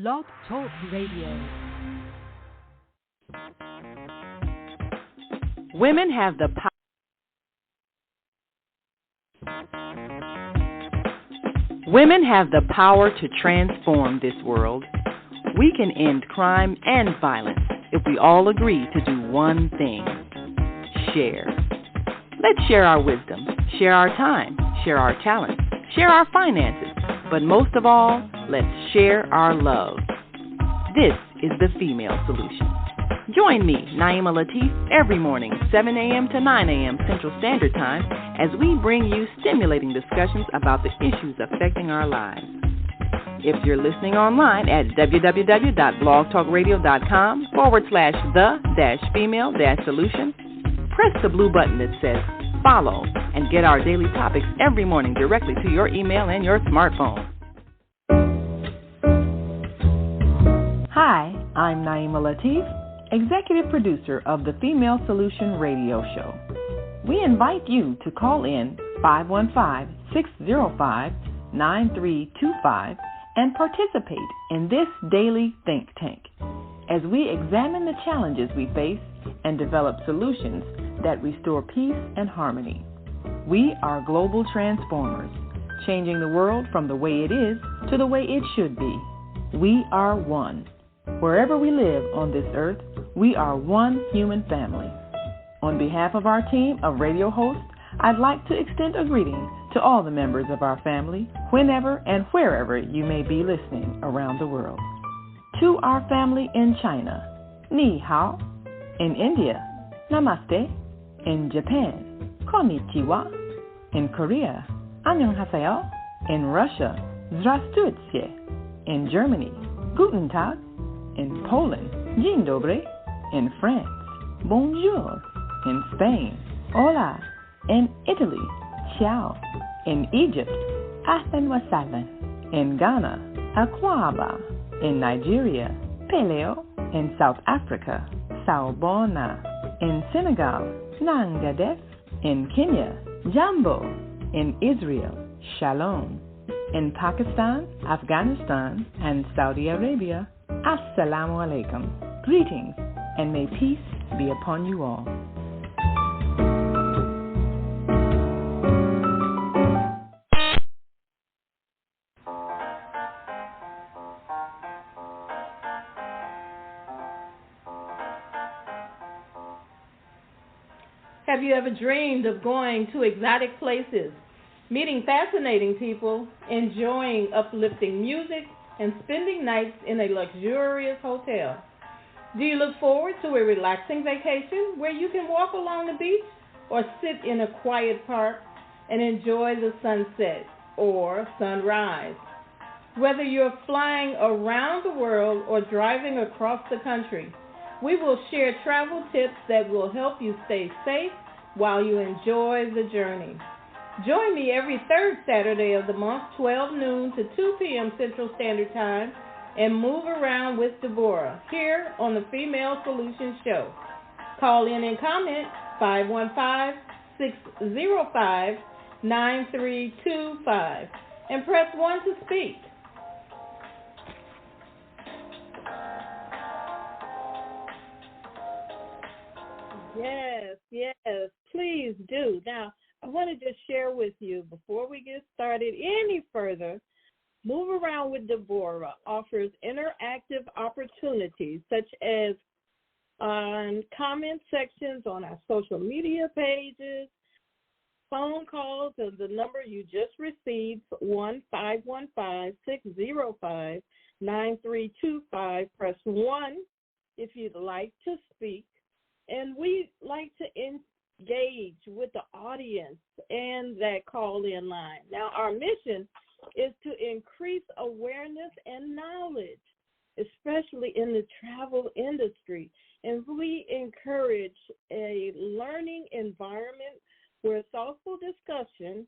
Blog Talk Radio. Women have the power. Women have the power to transform this world. We can end crime and violence if we all agree to do one thing: share. Let's share our wisdom, share our time, share our talents, share our finances, but most of all, let's share our love. This is the Female Solution. Join me, Naima Latif, every morning, 7 a.m. to 9 a.m. Central Standard Time, as we bring you stimulating discussions about the issues affecting our lives. If you're listening online at www.blogtalkradio.com/the-female-solution, press the blue button that says follow and get our daily topics every morning directly to your email and your smartphone. Hi, I'm Naima Latif, Executive Producer of the Female Solution Radio Show. We invite you to call in 515-605-9325 and participate in this daily think tank as we examine the challenges we face and develop solutions that restore peace and harmony. We are global transformers, changing the world from the way it is to the way it should be. We are one. Wherever we live on this earth, we are one human family. On behalf of our team of radio hosts, I'd like to extend a greeting to all the members of our family, whenever and wherever you may be listening around the world. To our family in China, Ni Hao. In India, Namaste. In Japan, Konnichiwa. In Korea, Annyeonghaseyo. In Russia, Здравствуйте. In Germany, Guten Tag. In Poland, Dzień dobry. In France, Bonjour. In Spain, Hola. In Italy, Ciao. In Egypt, Ahlan wa sahlan. In Ghana, Akwaba. In Nigeria, Peleo. In South Africa, Sawubona. In Senegal, Nangadef. In Kenya, Jambo. In Israel, Shalom. In Pakistan, Afghanistan, and Saudi Arabia, Assalamu alaikum. Greetings, and may peace be upon you all. Have you ever dreamed of going to exotic places, meeting fascinating people, enjoying uplifting music, and spending nights in a luxurious hotel? Do you look forward to a relaxing vacation where you can walk along the beach or sit in a quiet park and enjoy the sunset or sunrise? Whether you're flying around the world or driving across the country, we will share travel tips that will help you stay safe while you enjoy the journey. Join me every third Saturday of the month, 12 noon to 2 p.m. Central Standard Time, and move around with Deborah here on the Female Solution Show. Call in and comment 515-605-9325 and press 1 to speak. Yes, please do. Now, I want to just share with you, before we get started any further, Move Around with Deborah offers interactive opportunities such as on comment sections on our social media pages, phone calls of the number you just received, 1-515-605-9325. Press 1 if you'd like to speak. And we like to engage with the audience and that call-in line. Now, our mission is to increase awareness and knowledge, especially in the travel industry. And we encourage a learning environment where thoughtful discussion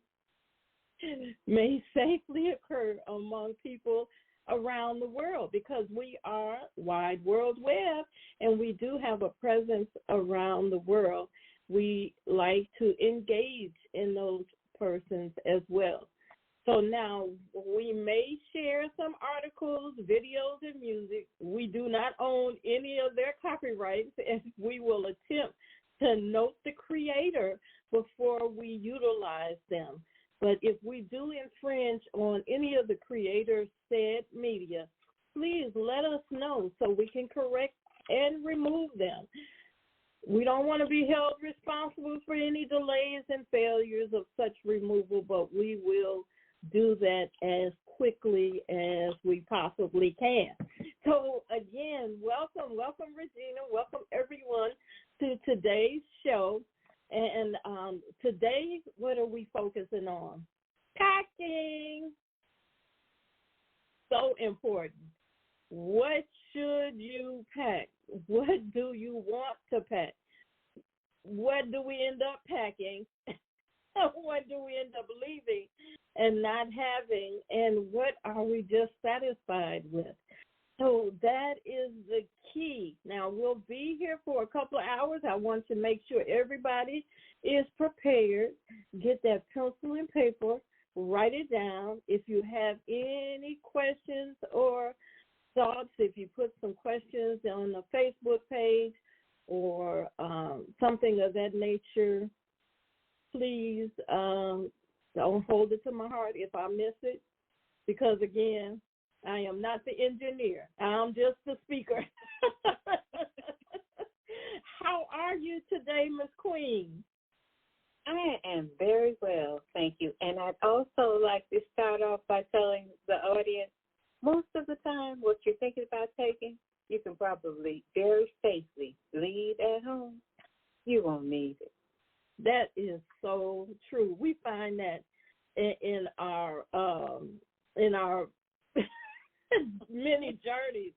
may safely occur among people around the world, because we are Wide World Web and we do have a presence around the world. We like to engage in those persons as well. So now we may share some articles, videos, and music. We do not own any of their copyrights, and we will attempt to note the creator before we utilize them. But if we do infringe on any of the creators' said media, please let us know so we can correct and remove them. We don't want to be held responsible for any delays and failures of such removal, but we will do that as quickly as we possibly can. So again, welcome Regina, welcome everyone to today's show. And today, what are we focusing on? Packing. So important. What should you pack? What do you want to pack? What do we end up packing? What do we end up leaving and not having? And what are we just satisfied with? So that is the key. Now, we'll be here for a couple of hours. I want to make sure everybody is prepared. Get that pencil and paper. Write it down. If you have any questions or thoughts, if you put some questions on the Facebook page or something of that nature, please don't hold it to my heart if I miss it, because, again, I am not the engineer. I'm just the speaker. How are you today, Miss Queen? I am very well, thank you. And I'd also like to start off by telling the audience, most of the time, what you're thinking about taking, you can probably very safely leave at home. You won't need it. That is so true. We find that in our many journeys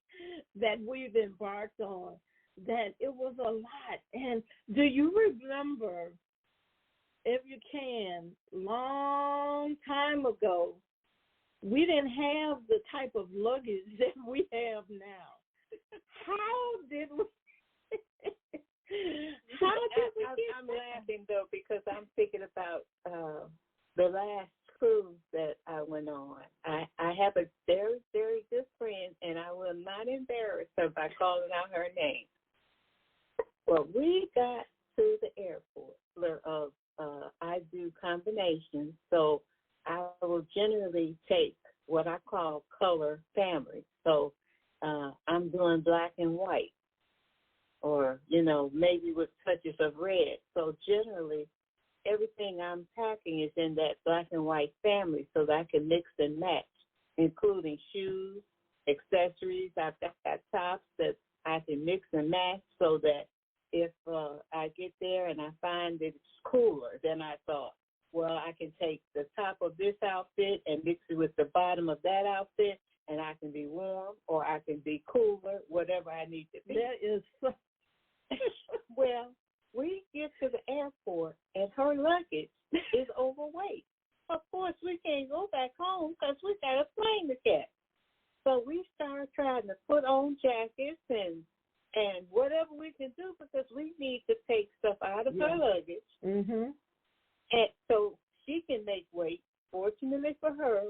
that we've embarked on, that it was a lot. And do you remember, if you can, long time ago, we didn't have the type of luggage that we have now. How did we? I'm laughing, though, because I'm thinking about the last cruise that I went on. I have a very, very good friend, and I will not embarrass her by calling out her name. Well, we got to the airport. I do combinations, so I will generally take what I call color family. So I'm doing black and white, or, maybe with touches of red. So generally, everything I'm packing is in that black and white family so that I can mix and match, including shoes, accessories. I've got tops that I can mix and match so that if I get there and I find that it's cooler than I thought, well, I can take the top of this outfit and mix it with the bottom of that outfit, and I can be warm or I can be cooler, whatever I need to be. That is so. Well, we get to the airport, and her luggage is overweight. Of course, we can't go back home because we got a plane to catch. So we started trying to put on jackets and whatever we can do because we need to take stuff out of her luggage. Mm-hmm. And so she can make weight. Fortunately for her,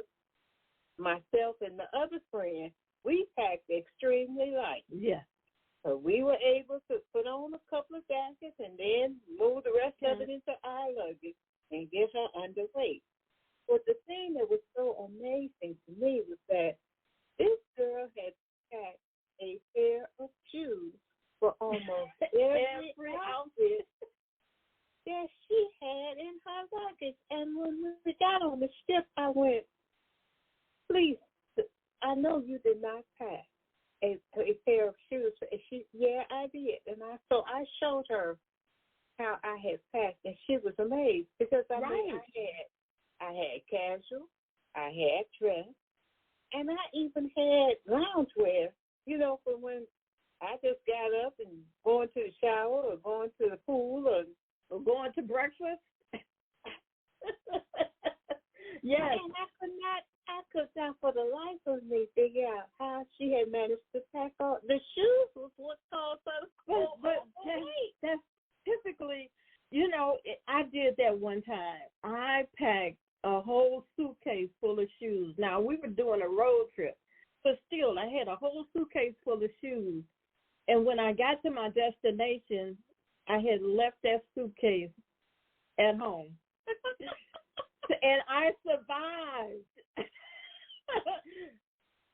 myself and the other friend, we packed extremely light. Yeah. So we were able to put on a couple of jackets and then move the rest of it into our luggage and get her underweight. But the thing that was so amazing to me was that this girl had packed a pair of shoes for almost every outfit that she had in her luggage. And when we got on the ship, I went, please, I know you did not pack a pair of shoes. And she, yeah, I did. And so I showed her how I had packed, and she was amazed because I had casual, I had dress, and I even had loungewear, for when I just got up and going to the shower or going to the pool or going to breakfast. Yes. And I could not for the life of me figure out how she had managed to pack all the shoes was what caused her to go overweight. That's typically, I did that one time. I packed a whole suitcase full Now, we were doing a road trip, but still, I had a whole suitcase full of shoes. And when I got to my destination, I had left that suitcase at home. And I survived.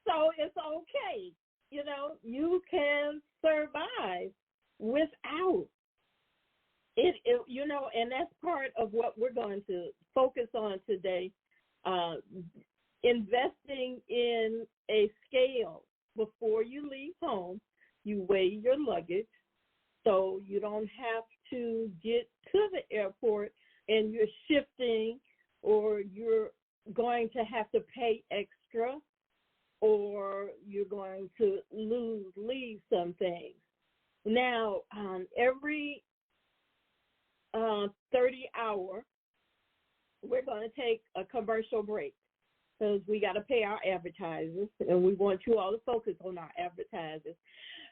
So it's okay. You know, you can survive without it, you know, and that's part of what we're going to focus on today, investing in a scale. Before you leave home, you weigh your luggage so you don't have to get to the airport and you're shifting or you're going to have to pay extra or you're going to leave some things. Now, every 30 hours, we're going to take a commercial break because we got to pay our advertisers, and we want you all to focus on our advertisers.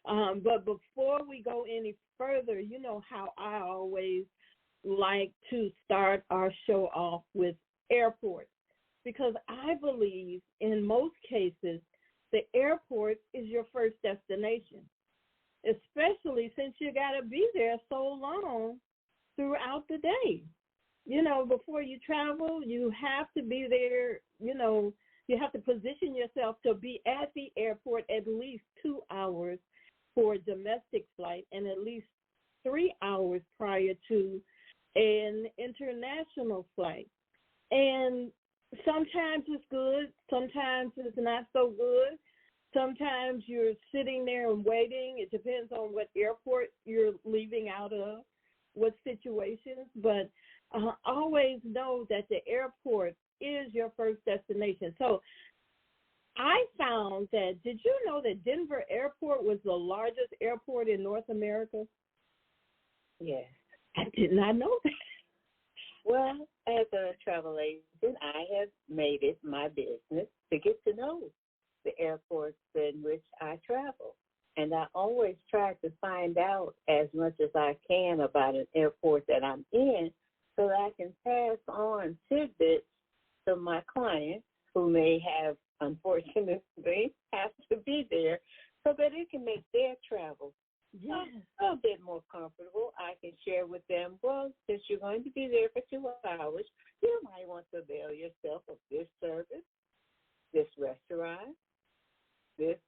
But before we go any further, you know how I always like to start our show off with airports, because I believe in most cases the airport is your first destination, especially since you got to be there so long throughout the day. You know, before you travel, you have to be there, you know, you have to position yourself to be at the airport at least 2 hours for a domestic flight and at least 3 hours prior to an international flight. And sometimes it's good, sometimes it's not so good. Sometimes you're sitting there and waiting. It depends on what airport you're leaving out of, what situations. But always know that the airport is your first destination. So I found that, did you know that Denver Airport was the largest airport in North America? Yes. I did not know that. Well, as a travel agent, I have made it my business to get to know the airports in which I travel. And I always try to find out as much as I can about an airport that I'm in so that I can pass on tidbits to my clients who may have, unfortunately, have to be there so that it can make their travel a bit more comfortable. I can share with them, well, since you're going to be there for 2 hours, you might want to avail yourself of this service, this restaurant, this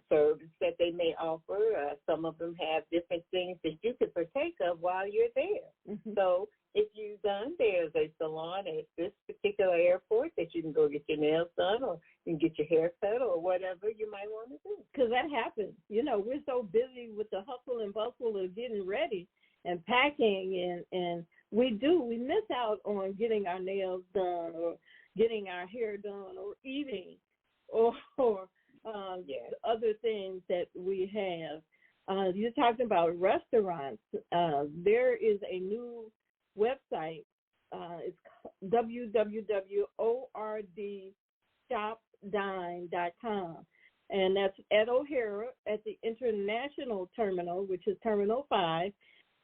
service that they may offer. Some of them have different things that you could partake of while you're there. Mm-hmm. So if you've done, there's a salon at this particular airport that you can go get your nails done or you can get your hair cut or whatever you might want to do. Because that happens. You know, we're so busy with the hustle and bustle of getting ready and packing, and we miss out on getting our nails done or getting our hair done or eating or other things that we have. You're talking about restaurants. There is a new website. It's www.ordshopdine.com. And that's at O'Hara at the International Terminal, which is Terminal 5.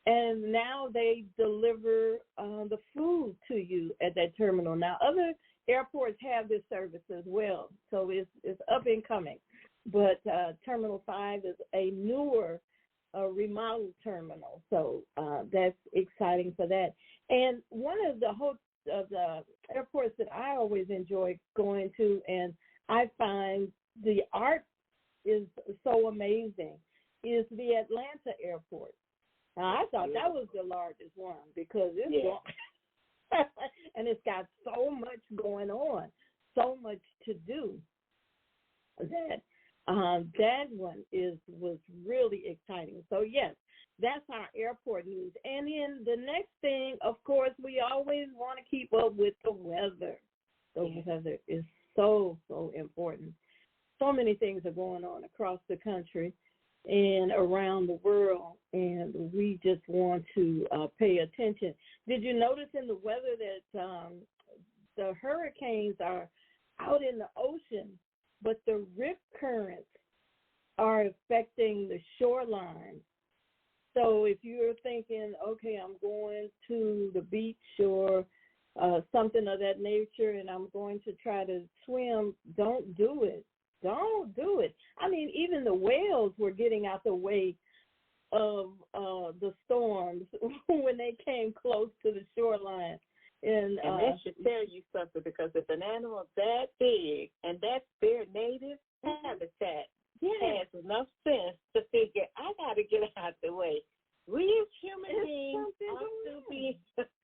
And now they deliver the food to you at that terminal. Now, other airports have this service as well, so it's up and coming. But Terminal 5 is a newer remodeled terminal, so that's exciting for that. And one of the airports that I always enjoy going to, and I find the art is so amazing, is the Atlanta airport. Now, I thought that was the largest one because it's long. And it's got so much going on, so much to do, that that one was really exciting. So, yes, that's our airport news. And then the next thing, of course, we always want to keep up with the weather. The weather is so, so important. So many things are going on across the country and around the world, and we just want to pay attention. Did you notice in the weather that the hurricanes are out in the ocean, but the rip currents are affecting the shoreline? So if you're thinking, okay, I'm going to the beach or something of that nature, and I'm going to try to swim, don't do it. Don't do it. I mean, even the whales were getting out the way of the storms when they came close to the shoreline. And that should tell you something, because if an animal that big and that's their native habitat has enough sense to figure, I got to get out the way. We as human beings ought to be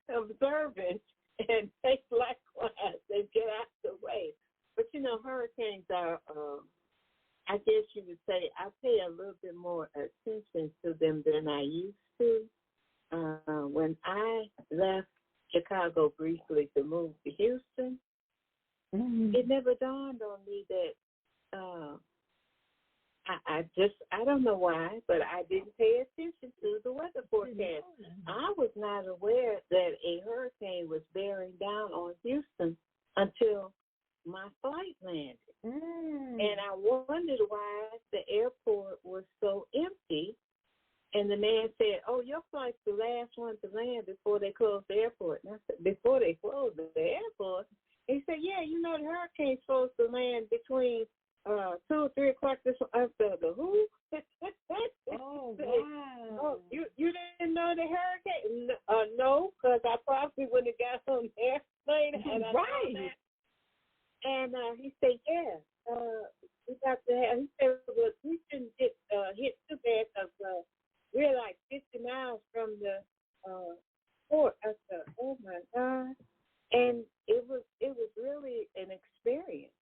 observant and take likewise and get out the way. But, hurricanes are, I guess you would say, I pay a little bit more attention to them than I used to. When I left Chicago briefly to move to Houston, it never dawned on me that I don't know why, but I didn't pay attention to the weather forecast. I was not aware that a hurricane was bearing down on Houston until my flight landed. And I wondered why the airport was so empty. And the man said, "Oh, your flight's the last one to land before they close the airport." And I said, "Before they close the airport?" He said, "Yeah, the hurricane's supposed to land between 2 or 3 o'clock this morning." I said, "The who?" Oh, wow. Oh, you didn't know the hurricane? No, because I probably wouldn't have got on the airplane. And right. And he said, "Yeah, we got to have." He said, "Well, we shouldn't get hit too bad because we're like 50 miles from the port." I said, "Oh my God!" And it was really an experience.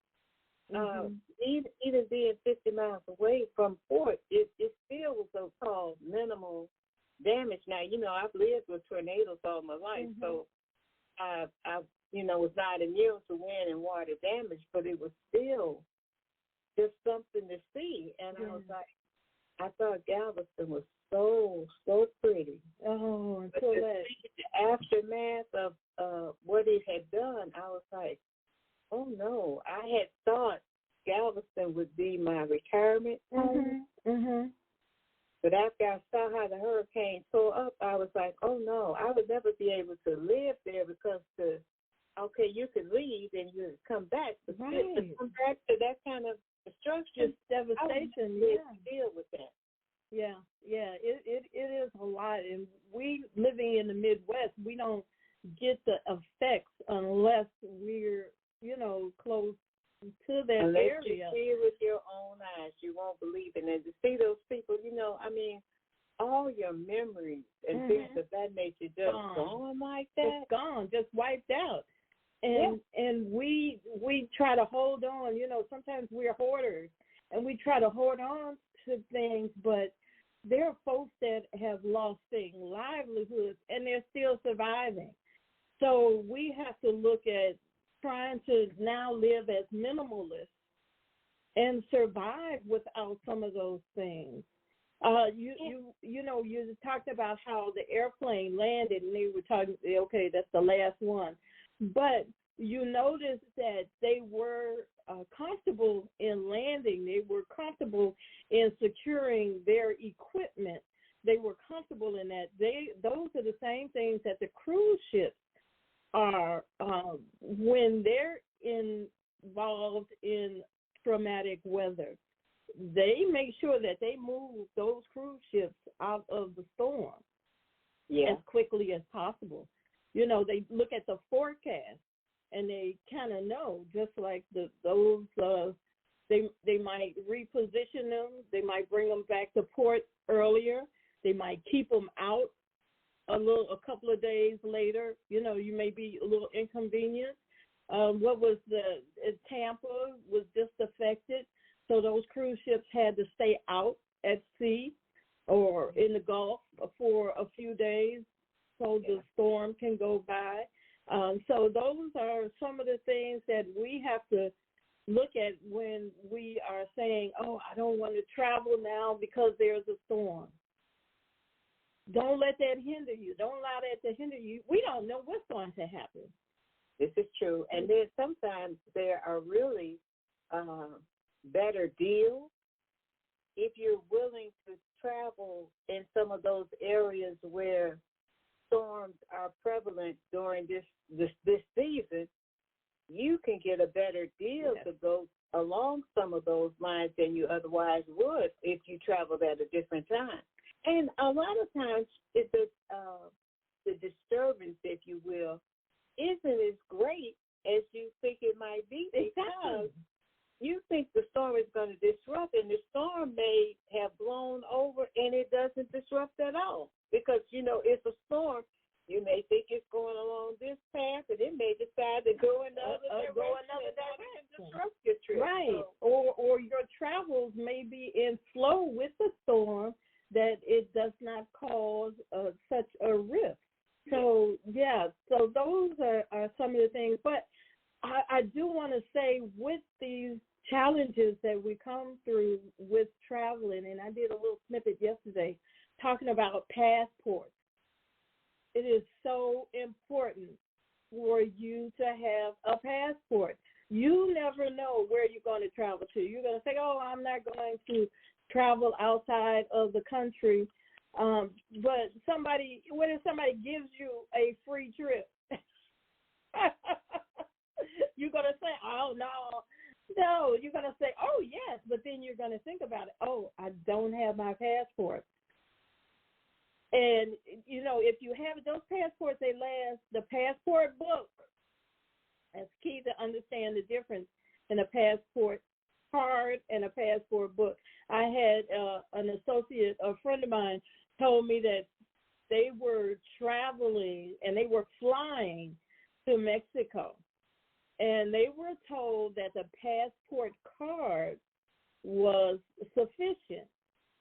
Even being 50 miles away from port, it still was so-called minimal damage. Now, I've lived with tornadoes all my life, so I was not immune to wind and water damage, but it was still just something to see. And I was like, I thought Galveston was so pretty. Oh, but to see the aftermath of what it had done, I was like, oh no, I had thought Galveston would be my retirement home. But after I saw how the hurricane tore up, I was like, oh no, I would never be able to live there, because you could leave and you could come back. But to come back to that kind of destruction, devastation, deal with that. Yeah, it is a lot. And we living in the Midwest, we don't get the effects unless we're, close to that unless area. You see it with your own eyes, you won't believe it. And to see those people, all your memories and things of that nature just gone like that. It's gone, just wiped out. And we try to hold on. Sometimes we're hoarders, and we try to hold on to things, but there are folks that have lost things, livelihoods, and they're still surviving. So we have to look at trying to now live as minimalists and survive without some of those things. You talked about how the airplane landed, and they were talking, okay, that's the last one. But you noticed that they were comfortable in landing. They were comfortable in securing their equipment. They were comfortable in that. Those are the same things that the cruise ships are when they're involved in traumatic weather. They make sure that they move those cruise ships out of the storm as quickly as possible. They look at the forecast and they kind of know, just like they might reposition them. They might bring them back to port earlier. They might keep them out a couple of days later. You may be a little inconvenienced. Tampa was just affected, so those cruise ships had to stay out at sea or in the Gulf for a few days so the storm can go by. So those are some of the things that we have to look at when we are saying, oh, I don't want to travel now because there's a storm. Don't let that hinder you. Don't allow that to hinder you. We don't know what's going to happen. This is true. And then sometimes there are really better deals if you're willing to travel in some of those areas where storms are prevalent during this season, you can get a better deal to go along some of those lines than you otherwise would if you traveled at a different time. And a lot of times, the disturbance, if you will, isn't as great as you think it might be, because you think the storm is going to disrupt, and the storm may have blown over and it doesn't disrupt at all, because, it's a storm. You may think it's going along this path, and it may decide to go another direction, disrupt your trip. Right, or your travels may be in flow with the storm, that it does not cause such a risk. So, so those are some of the things. But I do want to say, with these challenges that we come through with traveling, and I did a little snippet yesterday talking about passports. It is so important for you to have a passport. You never know where you're going to travel to. You're going to say, I'm not going to travel outside of the country. But what if somebody gives you a free trip? You're going to say, no, you're going to say, yes, but then you're going to think about it. I don't have my passport. And, if you have those passports, they last. The passport book, that's key to understand the difference in a passport card and a passport book. I had an associate, a friend of mine, told me that they were traveling and they were flying to Mexico, and they were told that the passport card was sufficient.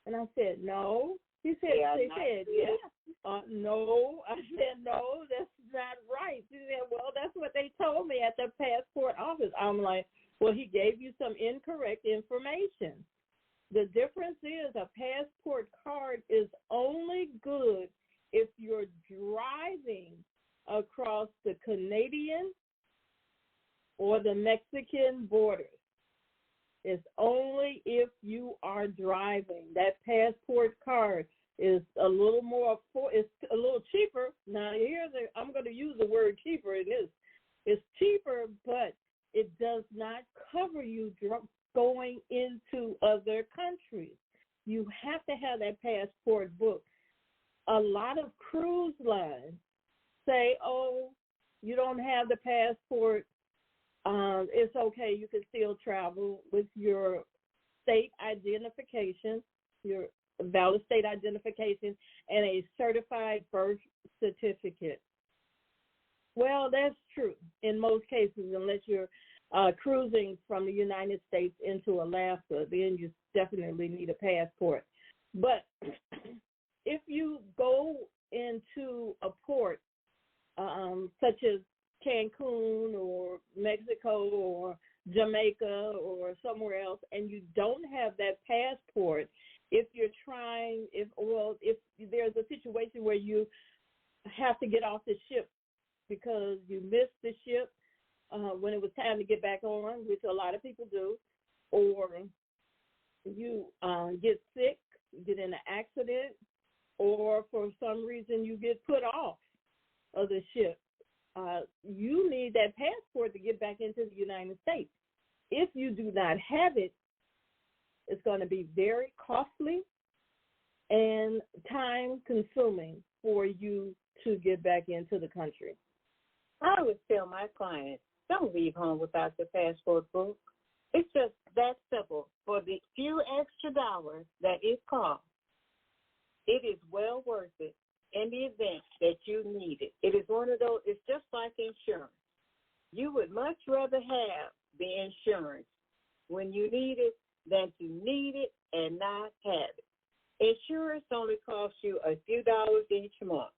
And I said, no. He said, yes. No. I said, no, that's not right. He said, well, that's what they told me at the passport office. I'm like, well, he gave you some incorrect information. The difference is a passport card is only good if you're driving across the Canadian or the Mexican borders. It's only if you are driving. That passport card is a little more, it's a little cheaper. Now, I'm going to use the word cheaper in this. It's cheaper, but it does not cover you going into other countries. You have to have that passport book. A lot of cruise lines say, you don't have the passport. It's okay. You can still travel with your state identification, your valid state identification, and a certified birth certificate. Well, that's true in most cases, unless you're cruising from the United States into Alaska, then you definitely need a passport. But if you go into a port such as Cancun or Mexico or Jamaica or somewhere else, and you don't have that passport, if there's a situation where you have to get off the ship because you missed the ship when it was time to get back on, which a lot of people do, or you get sick, get in an accident, or for some reason you get put off of the ship, you need that passport to get back into the United States. If you do not have it, it's going to be very costly and time-consuming for you to get back into the country. I would tell my clients, don't leave home without your passport book. It's just that simple. For the few extra dollars that it costs, it is well worth it in the event that you need it. It is one of those, it's just like insurance. You would much rather have the insurance when you need it than to need it and not have it. Insurance only costs you a few dollars each month.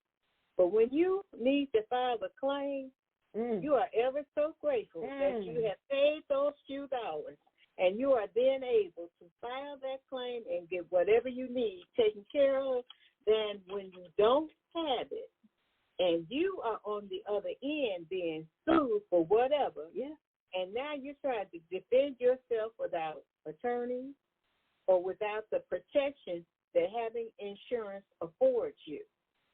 But when you need to file a claim, you are ever so grateful that you have paid those few dollars, and you are then able to file that claim and get whatever you need taken care of. Then when you don't have it and you are on the other end being sued for whatever, and now you're trying to defend yourself without attorneys or without the protection that having insurance affords you.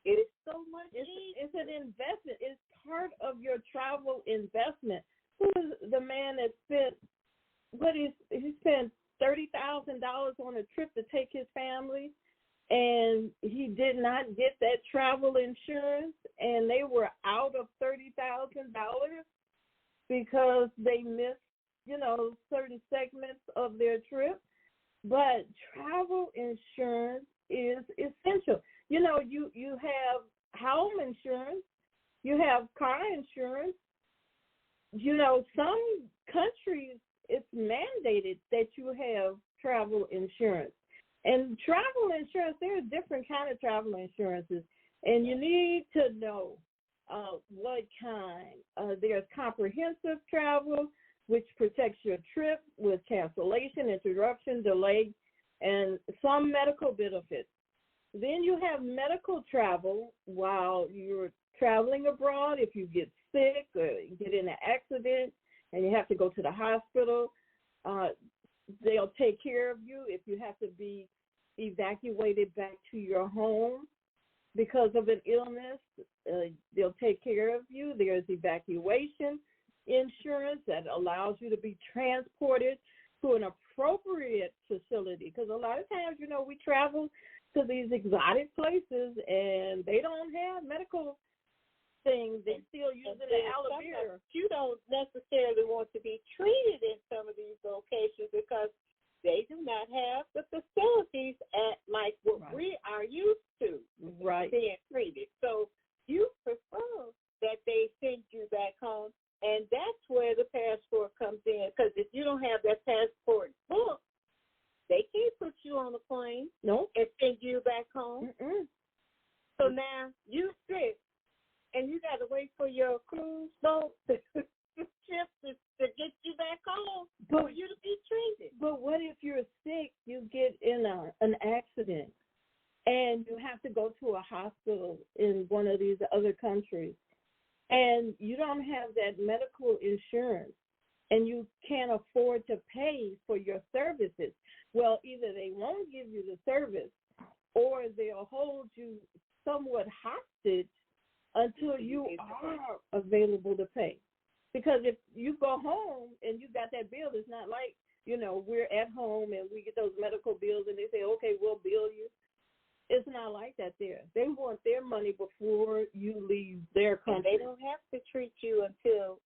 It is so much easier. It's an investment. It's part of your travel investment. Who is the man that spent he spent $30,000 on a trip to take his family, and he did not get that travel insurance, and they were out of $30,000 because they missed, certain segments of their trip. But travel insurance is essential. You have home insurance, you have car insurance. Some countries, it's mandated that you have travel insurance. And travel insurance, there are different kind of travel insurances, and you need to know what kind. There's comprehensive travel, which protects your trip with cancellation, interruption, delay, and some medical benefits. Then you have medical travel while you're traveling abroad. If you get sick or get in an accident and you have to go to the hospital, they'll take care of you. If you have to be evacuated back to your home because of an illness, they'll take care of you. There's evacuation insurance that allows you to be transported to an appropriate facility, because a lot of times, we travel to these exotic places and they don't have medical things. They still using the aloe vera. You don't necessarily want to be treated in some of these locations because they do not have the facilities like what we are used to being treated. So you prefer that they send you back home, and that's where the passport comes in, because if you don't have that passport book, they can't put you on a plane and send you back home. So now you sick, and you got to wait for your cruise boat ship to get you back home for you to be treated. But what if you're sick, you get in an accident, and you have to go to a hospital in one of these other countries, and you don't have that medical insurance, and you can't afford to pay for your services? Well, either they won't give you the service, or they'll hold you somewhat hostage until you are available to pay. Because if you go home and you got that bill, it's not like, we're at home and we get those medical bills and they say, okay, we'll bill you. It's not like that there. They want their money before you leave their country. And they don't have to treat you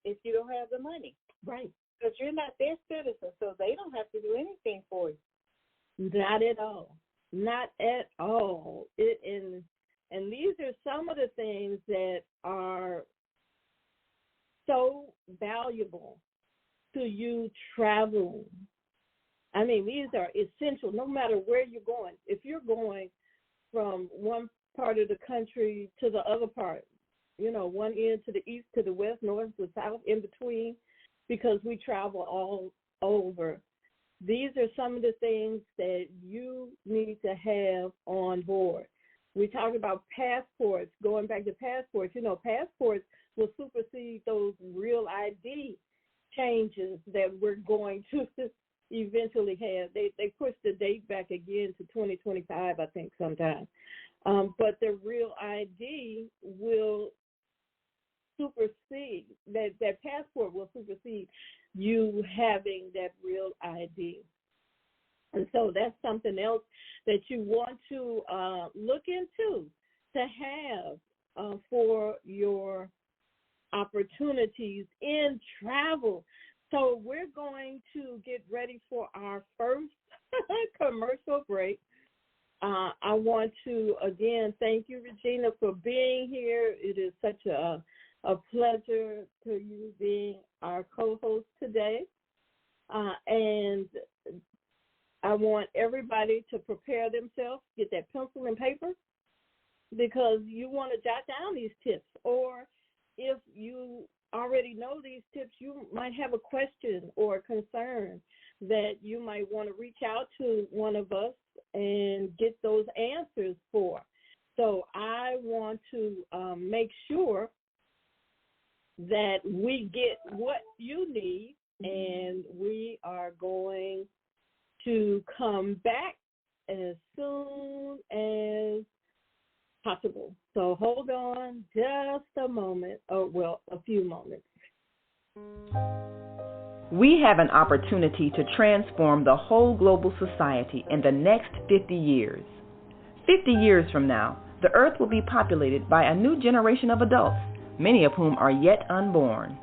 if you don't have the money. Right. Because you're not their citizen, so they don't have to do anything for you. Not at all. Not at all. And these are some of the things that are so valuable to you traveling. I mean, these are essential no matter where you're going. If you're going from one part of the country to the other part, one end to the east, to the west, north to south, in between, because we travel all over. These are some of the things that you need to have on board. We talked about passports, going back to passports. Passports will supersede those real ID changes that we're going to eventually have. They pushed the date back again to 2025, I think, sometime. But the real ID will supersede, that passport will supersede you having that real ID. And so that's something else that you want to look into to have for your opportunities in travel. So we're going to get ready for our first commercial break. I want to, again, thank you, Regina, for being here. It is such a pleasure to you being our co-host today. And I want everybody to prepare themselves, get that pencil and paper, because you want to jot down these tips. Or if you already know these tips, you might have a question or a concern that you might want to reach out to one of us and get those answers for. So I want to make sure that we get what you need, and we are going to come back as soon as possible. So hold on just a moment, or a few moments. We have an opportunity to transform the whole global society in the next 50 years. 50 years from now, the earth will be populated by a new generation of adults, many of whom are yet unborn.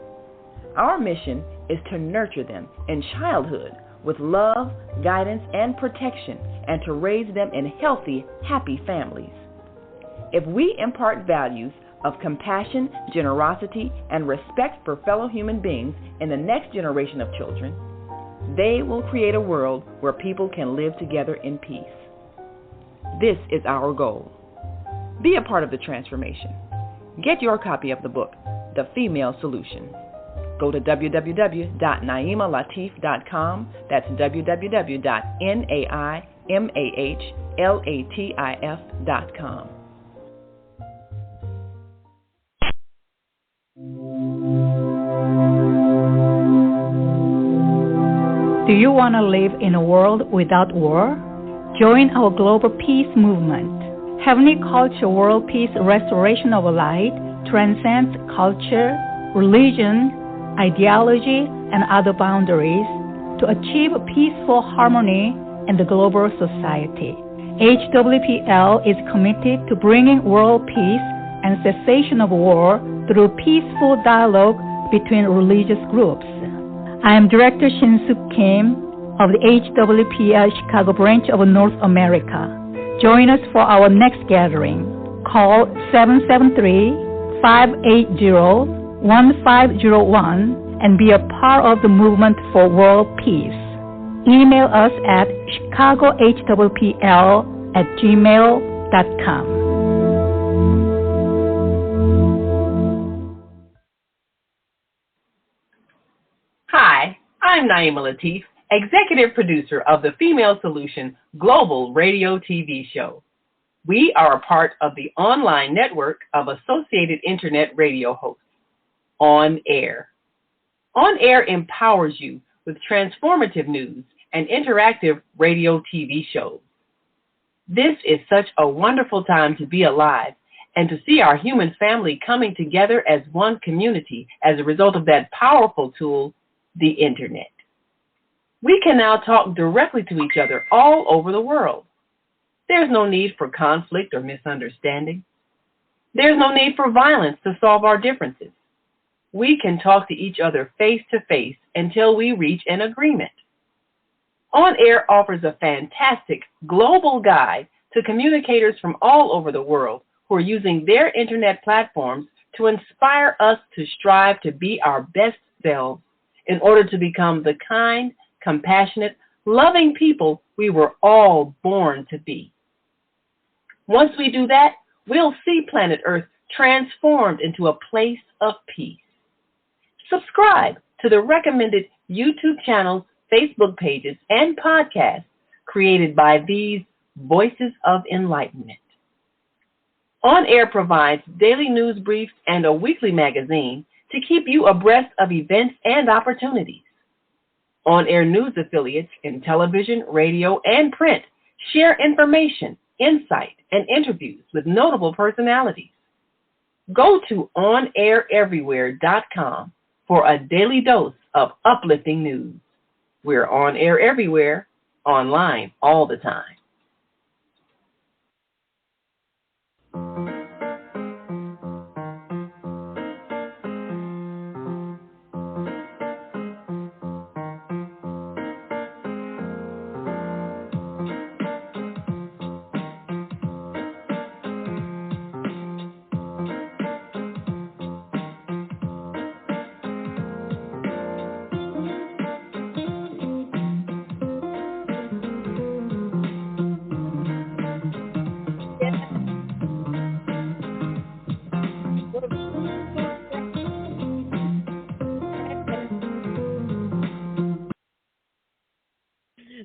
Our mission is to nurture them in childhood with love, guidance, and protection, and to raise them in healthy, happy families. If we impart values of compassion, generosity, and respect for fellow human beings in the next generation of children, they will create a world where people can live together in peace. This is our goal. Be a part of the transformation. Get your copy of the book, The Female Solution. Go to www.naimalatif.com. That's www.naimalatif.com. Do you want to live in a world without war? Join our global peace movement. Heavenly Culture World Peace Restoration of Light transcends culture, religion, ideology, and other boundaries to achieve peaceful harmony in the global society. HWPL is committed to bringing world peace and cessation of war through peaceful dialogue between religious groups. I am Director Shin-Suk Kim of the HWPL Chicago branch of North America. Join us for our next gathering. Call 773-580-1501 and be a part of the movement for world peace. Email us at chicagohwpl@gmail.com. Hi, I'm Naima Latif, executive producer of the Female Solution Global Radio TV show. We are a part of the online network of associated internet radio hosts, On Air. On Air empowers you with transformative news and interactive radio TV shows. This is such a wonderful time to be alive and to see our human family coming together as one community as a result of that powerful tool, the internet. We can now talk directly to each other all over the world. There's no need for conflict or misunderstanding. There's no need for violence to solve our differences. We can talk to each other face to face until we reach an agreement. On Air offers a fantastic global guide to communicators from all over the world who are using their internet platforms to inspire us to strive to be our best selves in order to become the kind, compassionate, loving people we were all born to be. Once we do that, we'll see planet Earth transformed into a place of peace. Subscribe to the recommended YouTube channels, Facebook pages, and podcasts created by these Voices of Enlightenment. On Air provides daily news briefs and a weekly magazine to keep you abreast of events and opportunities. On Air news affiliates in television, radio, and print share information, insight, and interviews with notable personalities. Go to onaireverywhere.com for a daily dose of uplifting news. We're on air everywhere, online all the time.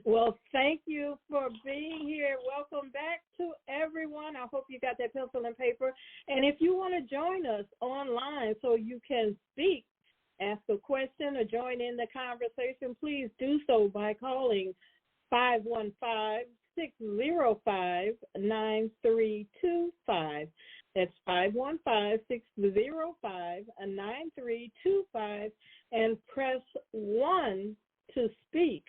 Well, thank you for being here. Welcome back to everyone. I hope you got that pencil and paper. And if you want to join us online so you can speak, ask a question, or join in the conversation, please do so by calling 515-605-9323. That's 515-605-9325, and press 1 to speak.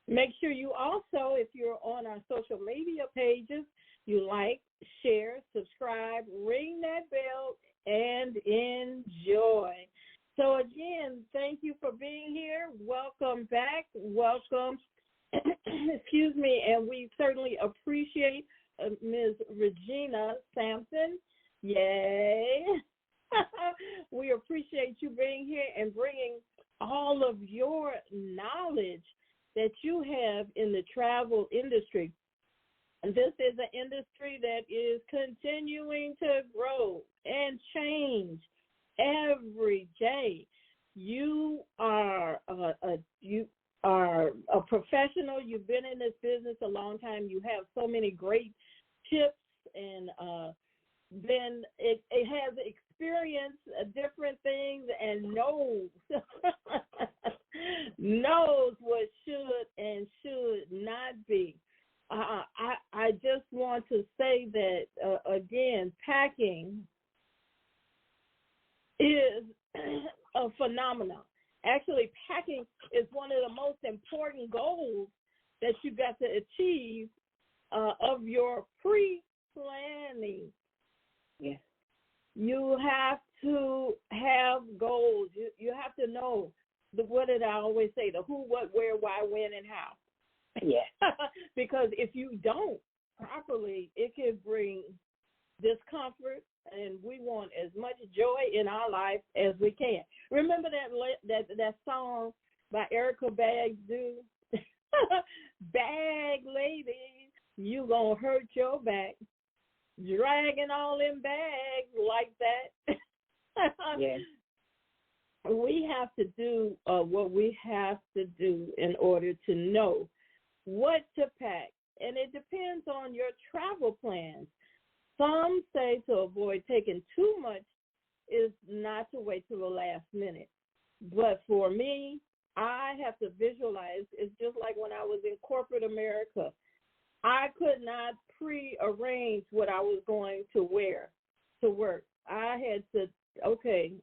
Make sure you also, if you're on our social media pages, you like, share, subscribe, ring that bell, and enjoy. So again, thank you for being here. Welcome back. Welcome. Excuse me. And we certainly appreciate Ms. Regina Sampson. Yay. We appreciate you being here and bringing all of your knowledge that you have in the travel industry. This is an industry that is continuing to grow and change every day. You are a professional. You've been in this business a long time. You have so many great tips, and then it has experienced different things and knows what should and should not be. I just want to say that, again, packing is a phenomenon. Actually, packing is one of the most important goals that you got to achieve of your pre-planning. Yes. You have to have goals. You have to know what did I always say? The who, what, where, why, when, and how. Yeah. Because if you don't properly, it can bring discomfort, and we want as much joy in our life as we can. Remember that song by Erica Badu? Bag lady, you gonna hurt your back, dragging all them bags like that. Yes. We have to do what we have to do in order to know what to pack, and it depends on your travel plans. Some say to avoid taking too much is not to wait till the last minute. But for me, I have to visualize. It's just like when I was in corporate America. I could not pre-arrange what I was going to wear to work. I had to, okay,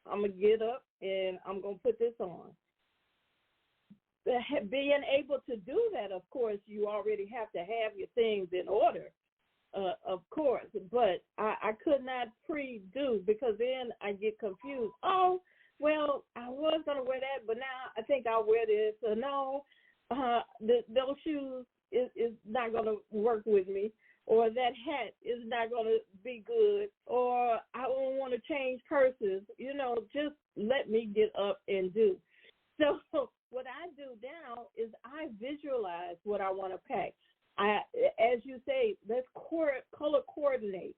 I'm going to get up and I'm going to put this on. Being able to do that, of course, you already have to have your things in order, of course. But I could not pre-do, because then I get confused. Oh, well, I was going to wear that, but now I think I'll wear this. No, those shoes is not going to work with me, or that hat is not going to be good, or I don't want to change purses. Just let me get up and do. So what I do now is I visualize what I want to pack. As you say, let's color coordinate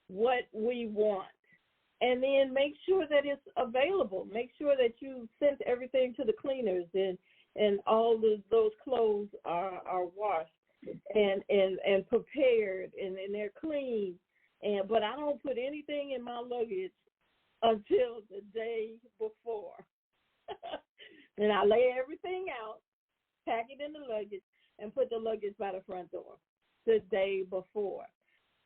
what we want, and then make sure that it's available. Make sure that you sent everything to the cleaners, and all those clothes are washed and prepared, and they're clean. But I don't put anything in my luggage until the day before. And I lay everything out, pack it in the luggage, and put the luggage by the front door the day before.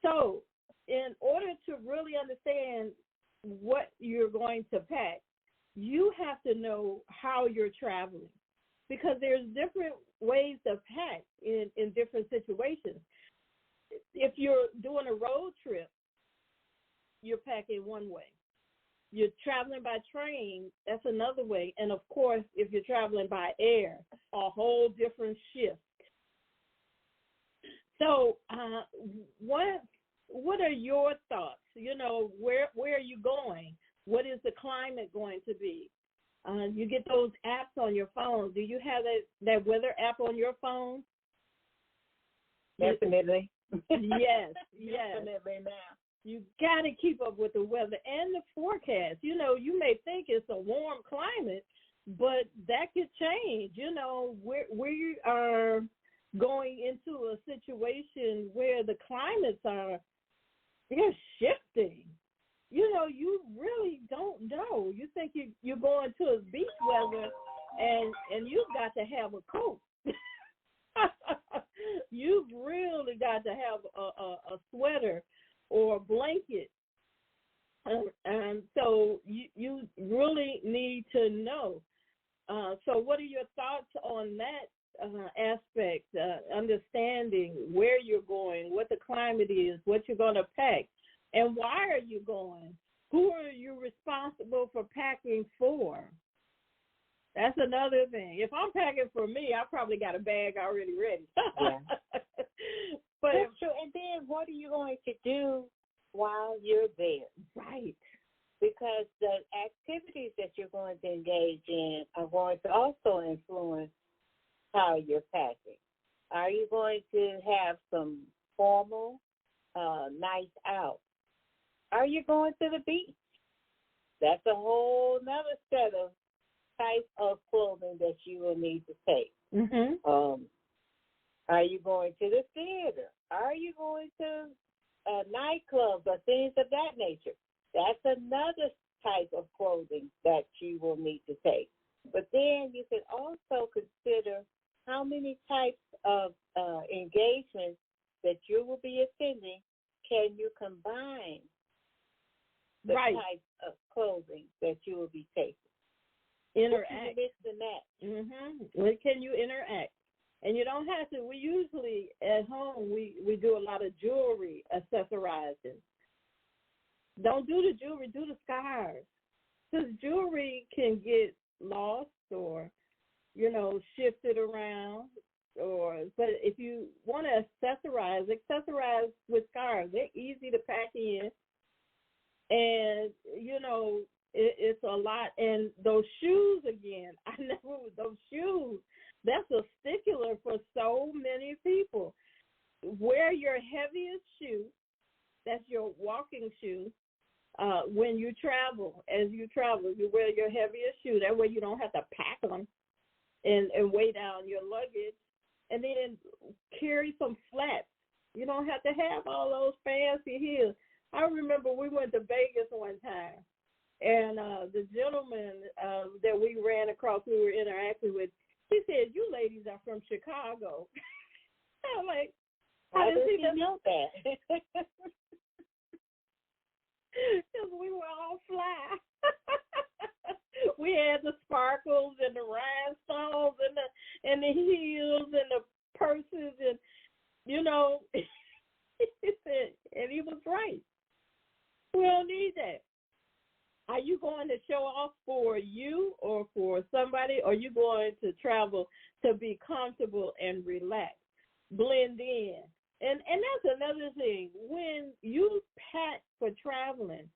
So in order to really understand what you're going to pack, you have to know how you're traveling, because there's different ways to pack in different situations. If you're doing a road trip, you're packing one way. You're traveling by train, that's another way. And, of course, if you're traveling by air, a whole different shift. So what are your thoughts? Where are you going? What is the climate going to be? You get those apps on your phone. Do you have that weather app on your phone? Definitely. Yes. Definitely now. You got to keep up with the weather and the forecast. You may think it's a warm climate, but that could change. We are going into a situation where the climates they're shifting. You really don't know. You think you're going to a beach weather, and you've got to have a coat. You've really got to have a sweater or a blanket. And so you really need to know. So what are your thoughts on that aspect, understanding where you're going, what the climate is, what you're going to pack, and why are you going? Who are you responsible for packing for? That's another thing. If I'm packing for me, I probably got a bag already ready. Yeah. But that's true. And then what are you going to do while you're there? Right. Because the activities that you're going to engage in are going to also influence how you're packing. Are you going to have some formal nights out? Are you going to the beach? That's a whole nother set of types of clothing that you will need to take. Mm-hmm. Are you going to the theater? Are you going to nightclubs or things of that nature? That's another type of clothing that you will need to take. But then you can also consider how many types of engagements that you will be attending can you combine the types of clothing that you will be taking. Interact. Mix and match. Mm-hmm. When can you interact? And you don't have to. We usually at home we do a lot of jewelry accessorizing. Don't do the jewelry. Do the scarves. Because jewelry can get lost or shifted around. But if you want to accessorize with scarves. They're easy to pack in, and it's a lot. And those shoes again. I know those shoes. That's a stickler for so many people. Wear your heaviest shoe. That's your walking shoe. When you travel, you wear your heaviest shoe. That way you don't have to pack them and weigh down your luggage. And then carry some flats. You don't have to have all those fancy heels. I remember we went to Vegas one time, and the gentleman that we ran across, we were interacting with, he said, "You ladies are from Chicago." I'm like, how does he know that? Because we were all fly. We had the sparkles and the rhinestones and the heels and the purses and he said, and he was right. We don't need that. Are you going to show off for you or for somebody, or are you going to travel to be comfortable and relax, blend in? And that's another thing. When you pack for traveling,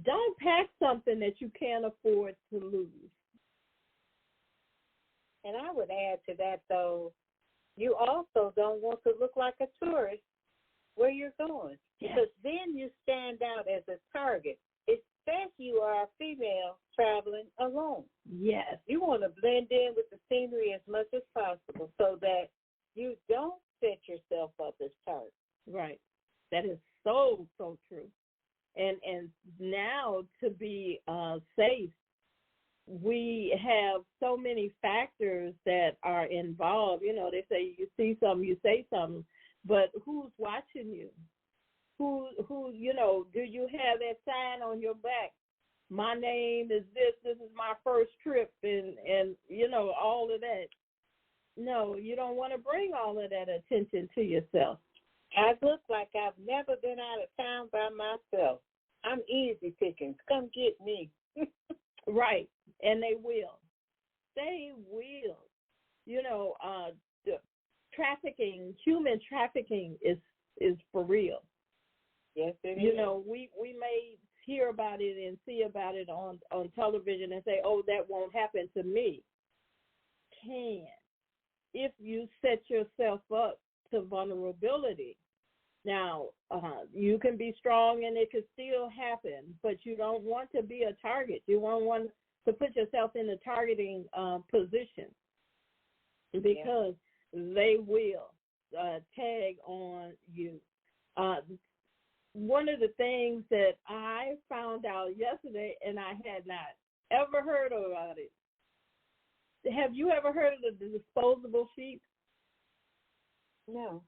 don't pack something that you can't afford to lose. And I would add to that, though, you also don't want to look like a tourist where you're going. Yes. Because then you stand out as a target, especially you are a female traveling alone. Yes. You want to blend in with the scenery as much as possible so that you don't set yourself up as target. Right. That is so true. And now to be safe, we have so many factors that are involved. They say you see something, you say something, but who's watching you? Who do you have that sign on your back? My name is this is my first trip, and all of that. No, you don't want to bring all of that attention to yourself. I look like I've never been out of town by myself. I'm easy picking. Come get me. Right, and they will. They will. The trafficking, human trafficking is for real. Yes, it is. We may hear about it and see about it on television and say, oh, that won't happen to me. Can, if you set yourself up to vulnerability. Now, you can be strong and it could still happen, but you don't want to be a target. You won't want to put yourself in a targeting position because they will tag on you. One of the things that I found out yesterday, and I had not ever heard about it. Have you ever heard of the disposable sheets? No.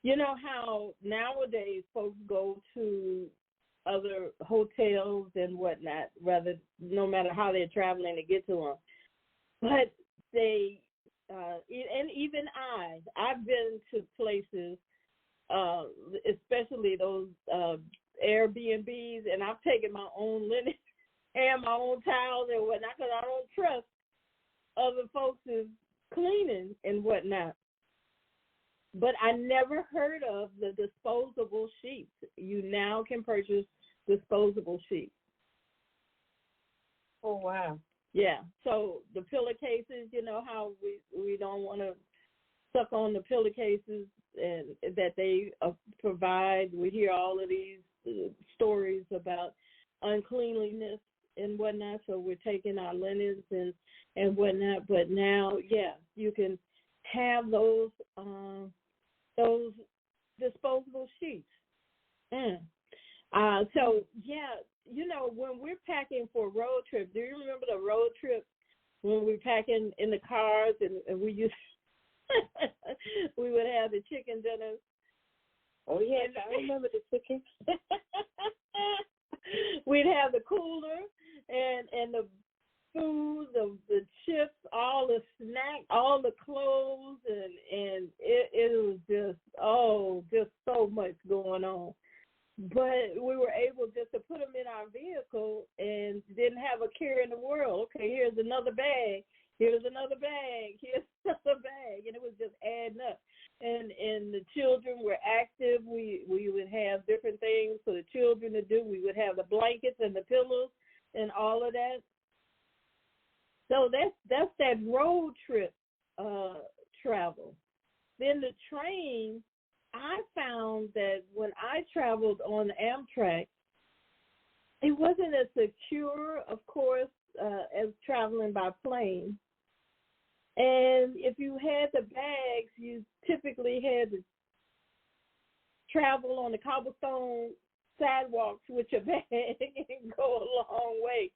You know how nowadays folks go to other hotels and whatnot, no matter how they're traveling to get to them. But they, and even I've been to places, especially those Airbnbs, and I've taken my own linen and my own towels and whatnot because I don't trust other folks' cleaning and whatnot. But I never heard of the disposable sheets. You now can purchase disposable sheets. Oh, wow. Yeah. So the pillowcases, you know how we don't want to suck on the pillowcases and that they provide. We hear all of these stories about uncleanliness and whatnot. So we're taking our linens and whatnot. But now, yeah, you can have those disposable sheets. So, yeah, you know, when we're packing for a road trip, do you remember the road trip when we were packing in the cars and we used we would have the chicken dinners? Oh, yes, I remember the chicken. We'd have the cooler and the food, the chips, all the snacks, all the clothes, and it was just so much going on. But we were able just to put them in our vehicle and didn't have a care in the world. Okay, here's another bag. Here's another bag. Here's another bag. And it was just adding up. And the children were active. We would have different things for the children to do. We would have the blankets and the pillows and all of that. So that's that road trip travel. Then the train, I found that when I traveled on Amtrak, it wasn't as secure, of course, as traveling by plane. And if you had the bags, you typically had to travel on the cobblestone sidewalks with your bag and go a long way.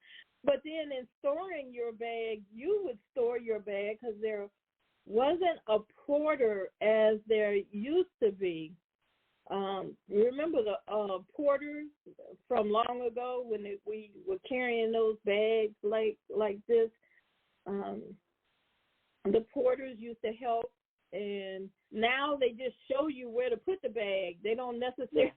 But then in storing your bag, you would store your bag because there wasn't a porter as there used to be. Remember the porters from long ago when we were carrying those bags like this? The porters used to help, and now they just show you where to put the bag. They don't necessarily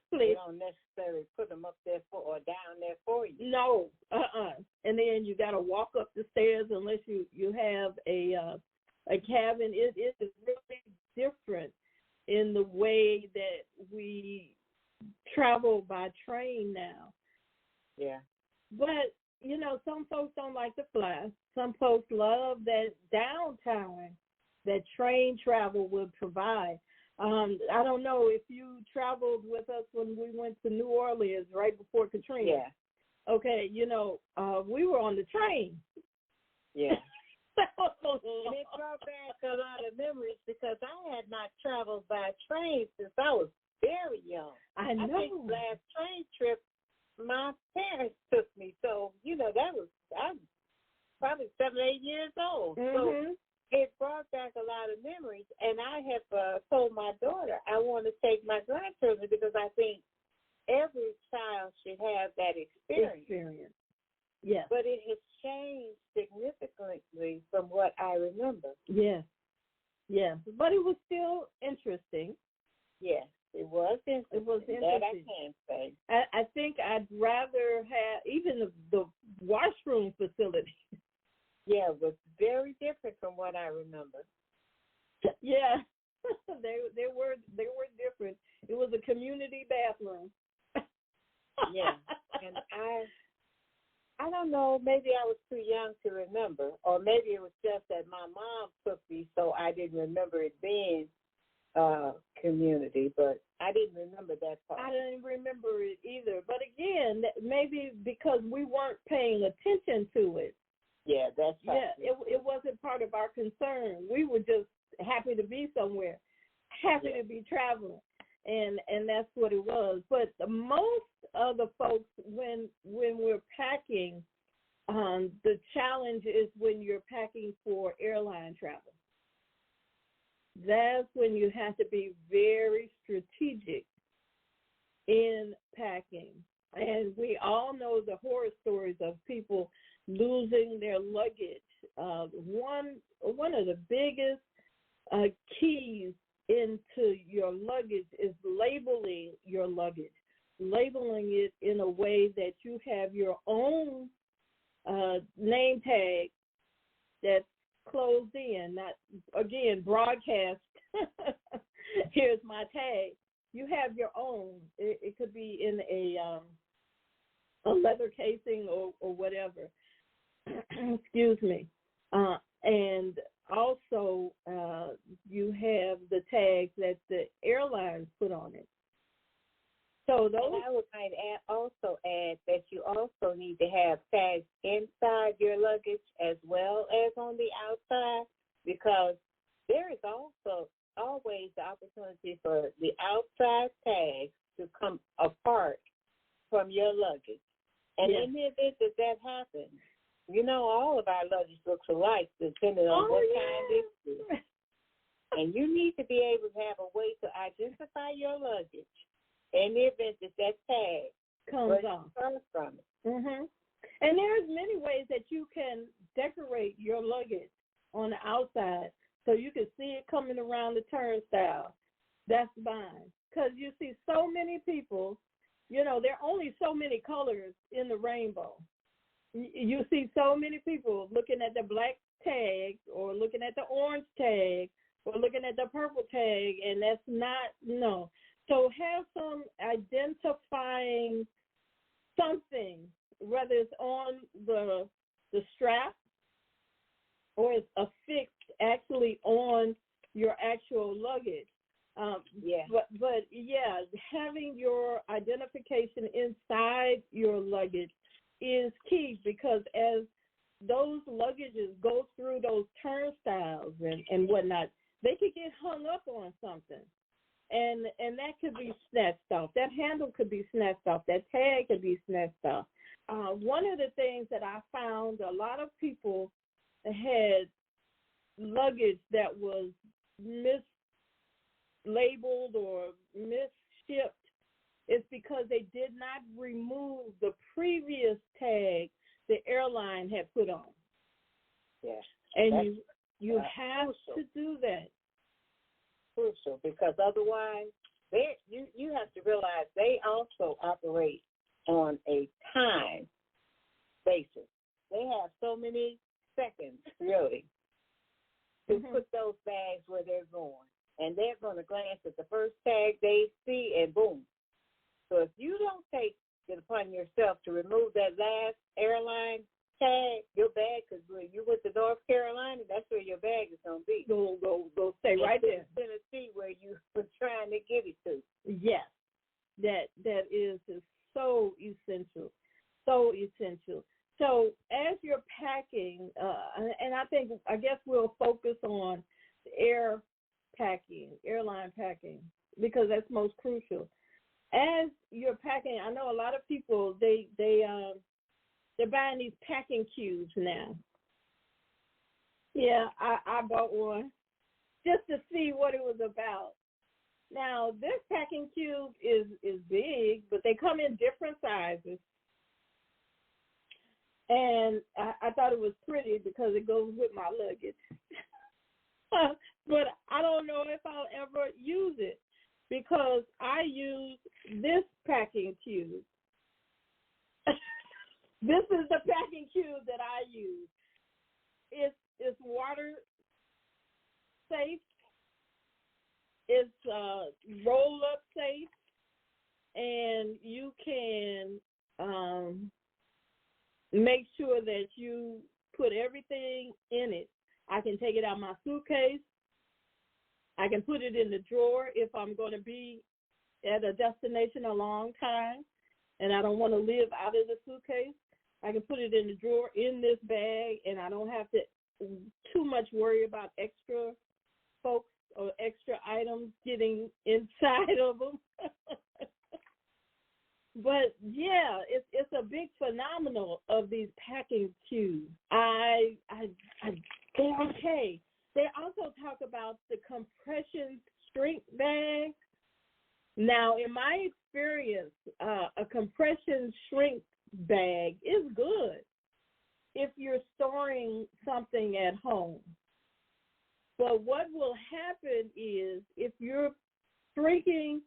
put them up there or down there for you. No, and then you got to walk up the stairs unless you have a cabin. It is really different in the way that we travel by train now. Yeah. But, you know, some folks don't like to fly. Some folks love that downtime that train travel would provide. I don't know if you traveled with us when we went to New Orleans right before Katrina. Yeah. Okay, you know, we were on the train. Yeah. And it brought back a lot of memories because I had not traveled by train since I was very young. I know. I think last train trip my parents took me. So, you know, I'm probably 7, 8 years old. Mm-hmm. So it brought back a lot of memories. And I have told my daughter I want to take my grandchildren because I think every child should have that experience. Yes. But it has changed significantly from what I remember. Yes. Yes. But it was still interesting. Yes, it was interesting. It was interesting. That I can say. I think I'd rather have even the washroom facility. Yeah, it was very different from what I remember. Yeah. they were different. It was a community bathroom. Yeah. And I don't know, maybe I was too young to remember, or maybe it was just that my mom took me, so I didn't remember it being community, but I didn't remember that part. I didn't remember it either. But again, maybe because we weren't paying attention to it. Yeah, that's right. Yeah, it wasn't part of our concern. We were just happy to be somewhere, happy to be traveling. And that's what it was. But most of the folks, when we're packing, the challenge is when you're packing for airline travel. That's when you have to be very strategic in packing. And we all know the horror stories of people losing their luggage. One of the biggest keys into your luggage is labeling your luggage, labeling it in a way that you have your own name tag that's closed in, not, again, broadcast, here's my tag. You have your own. It could be in a leather casing or whatever. Excuse me. And also, you have the tags that the airlines put on it. So those. And I would also add that you also need to have tags inside your luggage as well as on the outside, because there is also always the opportunity for the outside tags to come apart from your luggage. And in the event that happens, all of our luggage looks alike depending on what kind it is. And you need to be able to have a way to identify your luggage in the event that tag comes off from it. Mm-hmm. And there's many ways that you can decorate your luggage on the outside so you can see it coming around the turnstile. That's fine. Because you see so many people, there are only so many colors in the rainbow. You see so many people looking at the black tag or looking at the orange tag or looking at the purple tag, and that's not, no. So have some identifying something, whether it's on the strap or it's affixed actually on your actual luggage. But having your identification inside your luggage is key, because as those luggages go through those turnstiles and whatnot, they could get hung up on something. And that could be snatched off. That handle could be snatched off. That tag could be snatched off. One of the things that I found, a lot of people had luggage that was mislabeled or misshipped. It's because they did not remove the previous tag the airline had put on. Yes. And you have to do that. Crucial, because otherwise you have to realize they also operate on a time basis. They have so many seconds, really, to put those bags where they're going. And they're going to glance at the first tag they see, and boom. So if you don't take it upon yourself to remove that last airline tag, your bag, because when you went to North Carolina, that's where your bag is going to be. Go stay right there. Tennessee, where you were trying to get it to. Yes, that is so essential, so essential. So as you're packing, and I guess we'll focus on airline packing, because that's most crucial. As you're packing, I know a lot of people, they're buying these packing cubes now. Yeah, I bought one just to see what it was about. Now, this packing cube is big, but they come in different sizes. And I thought it was pretty because it goes with my luggage. But I don't know if I'll ever use it, because I use this packing cube. This is the packing cube that I use. It's water safe. It's roll up safe, and you can make sure that you put everything in it. I can take it out of my suitcase. I can put it in the drawer if I'm going to be at a destination a long time and I don't want to live out of the suitcase. I can put it in the drawer in this bag, and I don't have to too much worry about extra folks or extra items getting inside of them. But yeah, it's a big phenomenon of these packing cubes. They're okay. They also talk about the compression shrink bags. Now, in my experience, a compression shrink bag is good if you're storing something at home. But what will happen is if you're shrinking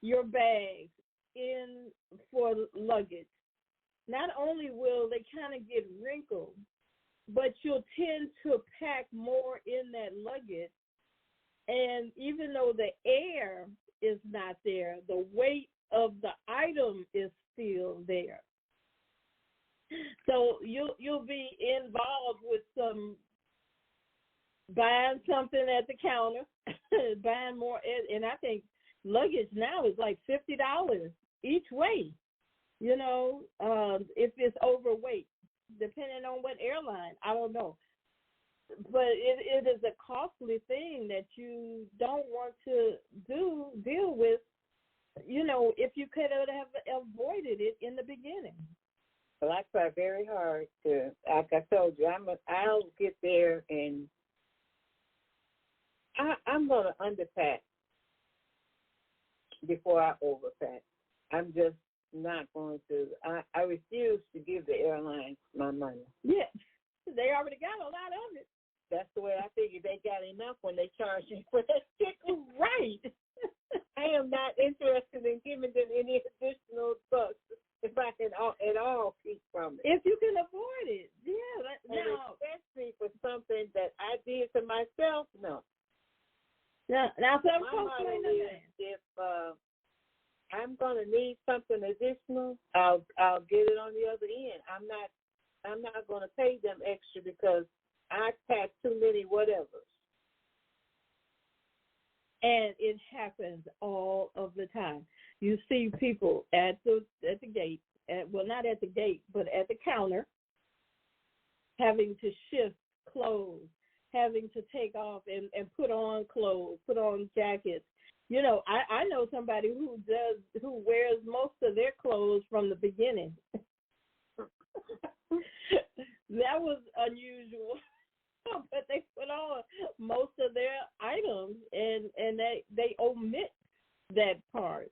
your bags in for luggage, not only will they kind of get wrinkled, but you'll tend to pack more in that luggage. And even though the air is not there, the weight of the item is still there. So you'll be involved with some buying something at the counter, buying more, and I think luggage now is like $50 each way. You know, if it's overweight, depending on what airline, I don't know. But it is a costly thing that you don't want to deal with, you know, if you could have avoided it in the beginning. Well, I try very hard to, like I told you, I'll get there and I'm going to underpack before I overpack. I'm just not going to. I refuse to give the airlines my money. Yeah, they already got a lot of it. That's the way I figure they got enough when they charge you for that ticket. Right. I am not interested in giving them any additional bucks if I can at all keep from it. If you can afford it, yeah. And especially for something that I did to myself, no. Now some folks may know that. If I'm going to need something additional, I'll get it on the other end. I'm not going to pay them extra because I pack too many whatevers. And it happens all of the time. You see people at the gate, well, not at the gate, but at the counter, having to shift clothes, having to take off and put on clothes, put on jackets. You know, I know somebody who wears most of their clothes from the beginning. That was unusual. But they put on most of their items, and they omit that part.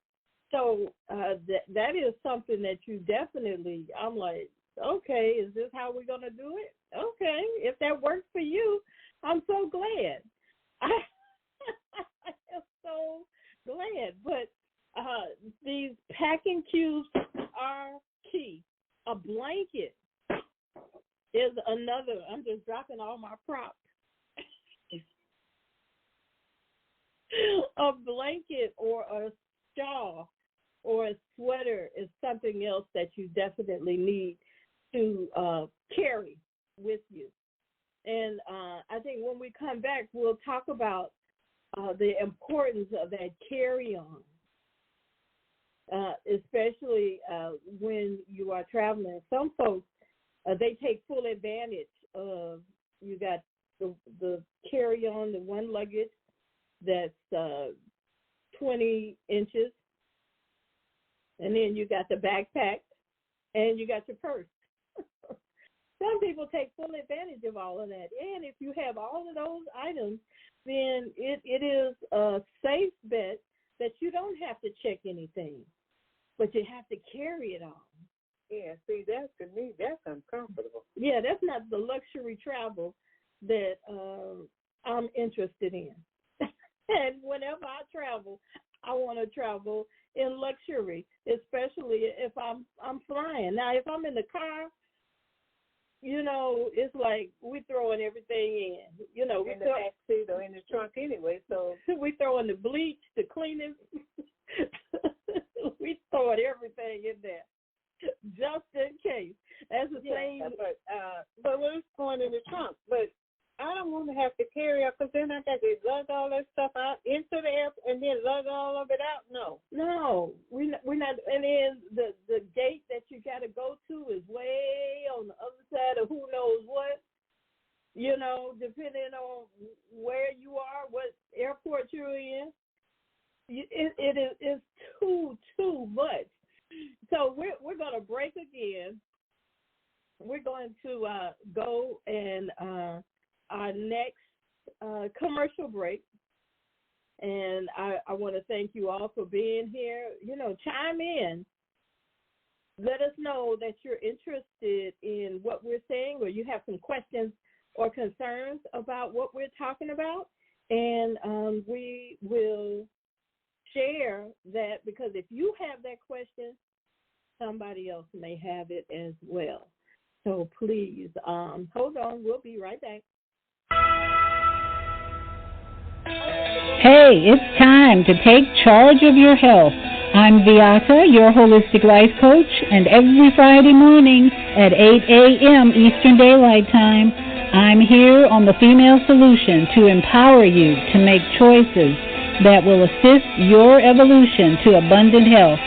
So that is something that you definitely, I'm like, okay, is this how we're going to do it? Okay, if that works for you, I'm so glad. I am so glad. But these packing cubes are key. A blanket is another. I'm just dropping all my props. A blanket or a shawl or a sweater is something else that you definitely need to carry with you. And I think when we come back, we'll talk about the importance of that carry-on, especially when you are traveling. Some folks, they take full advantage of, you got the carry-on, the one luggage that's 20 inches, and then you got the backpack, and you got your purse. Some people take full advantage of all of that. And if you have all of those items, then it is a safe bet that you don't have to check anything, but you have to carry it all. Yeah, see, to me, that's uncomfortable. Yeah, that's not the luxury travel that I'm interested in. And whenever I travel, I want to travel in luxury, especially if I'm flying. Now, if I'm in the car, you know, it's like we throwing everything in. You know, in the back seat or in the trunk anyway. So we throwing the bleach, the cleaning. We throwing everything in there, just in case. That's the same. But we're going in the trunk. But I don't want to have to carry up, because then I got to lug all that stuff out into the air and then lug all of it out. No, we're not. And then the gate that you got to go to is way on the other side of who knows what. You know, depending on where you are, what airport you're in, it is too much. So we're going to break again. We're going to go and our next commercial break, And I want to thank you all for being here. Chime in. Let us know that you're interested in what we're saying, or you have some questions or concerns about what we're talking about. And we will share that, because if you have that question, somebody else may have it as well. So please, hold on. We'll be right back. Hey, it's time to take charge of your health. I'm Beata, your holistic life coach, and every Friday morning at 8 a.m. Eastern Daylight Time, I'm here on The Female Solution to empower you to make choices that will assist your evolution to abundant health.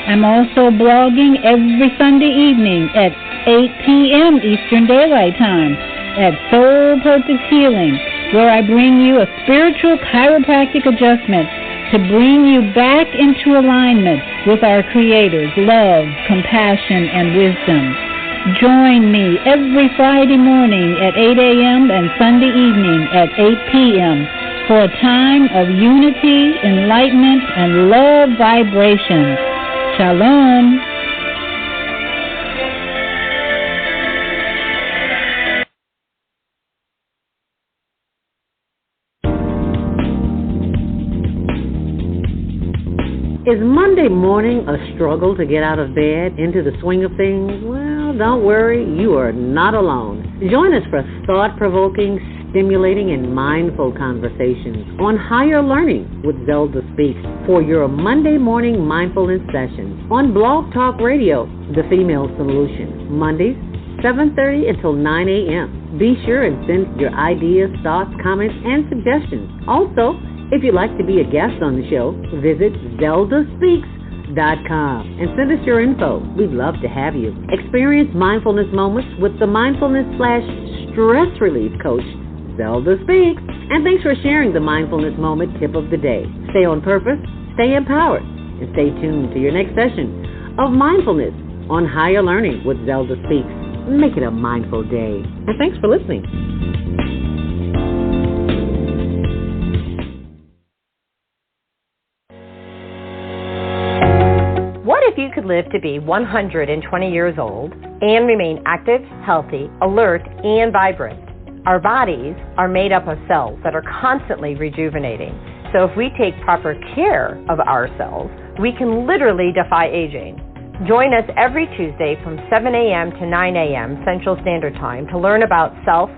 I'm also blogging every Sunday evening at 8 p.m. Eastern Daylight Time at Soul Purpose Healing, where I bring you a spiritual chiropractic adjustment to bring you back into alignment with our Creator's love, compassion, and wisdom. Join me every Friday morning at 8 a.m. and Sunday evening at 8 p.m. for a time of unity, enlightenment, and love vibration. Shalom. Is Monday morning a struggle to get out of bed, into the swing of things? Well, don't worry, you are not alone. Join us for thought-provoking, stimulating, and mindful conversations on higher learning with Zelda Speaks for your Monday morning mindfulness sessions on Blog Talk Radio, The Female Solution, Mondays, 7:30 until 9 a.m. Be sure and send your ideas, thoughts, comments, and suggestions. Also, if you'd like to be a guest on the show, visit ZeldaSpeaks.com and send us your info. We'd love to have you. Experience mindfulness moments with the mindfulness/stress relief coach, Zelda Speaks. And thanks for sharing the mindfulness moment tip of the day. Stay on purpose, stay empowered, and stay tuned to your next session of mindfulness on Higher Learning with Zelda Speaks. Make it a mindful day. And thanks for listening. What if you could live to be 120 years old and remain active, healthy, alert, and vibrant? Our bodies are made up of cells that are constantly rejuvenating. So if we take proper care of our cells, we can literally defy aging. Join us every Tuesday from 7 a.m. to 9 a.m. Central Standard Time to learn about cell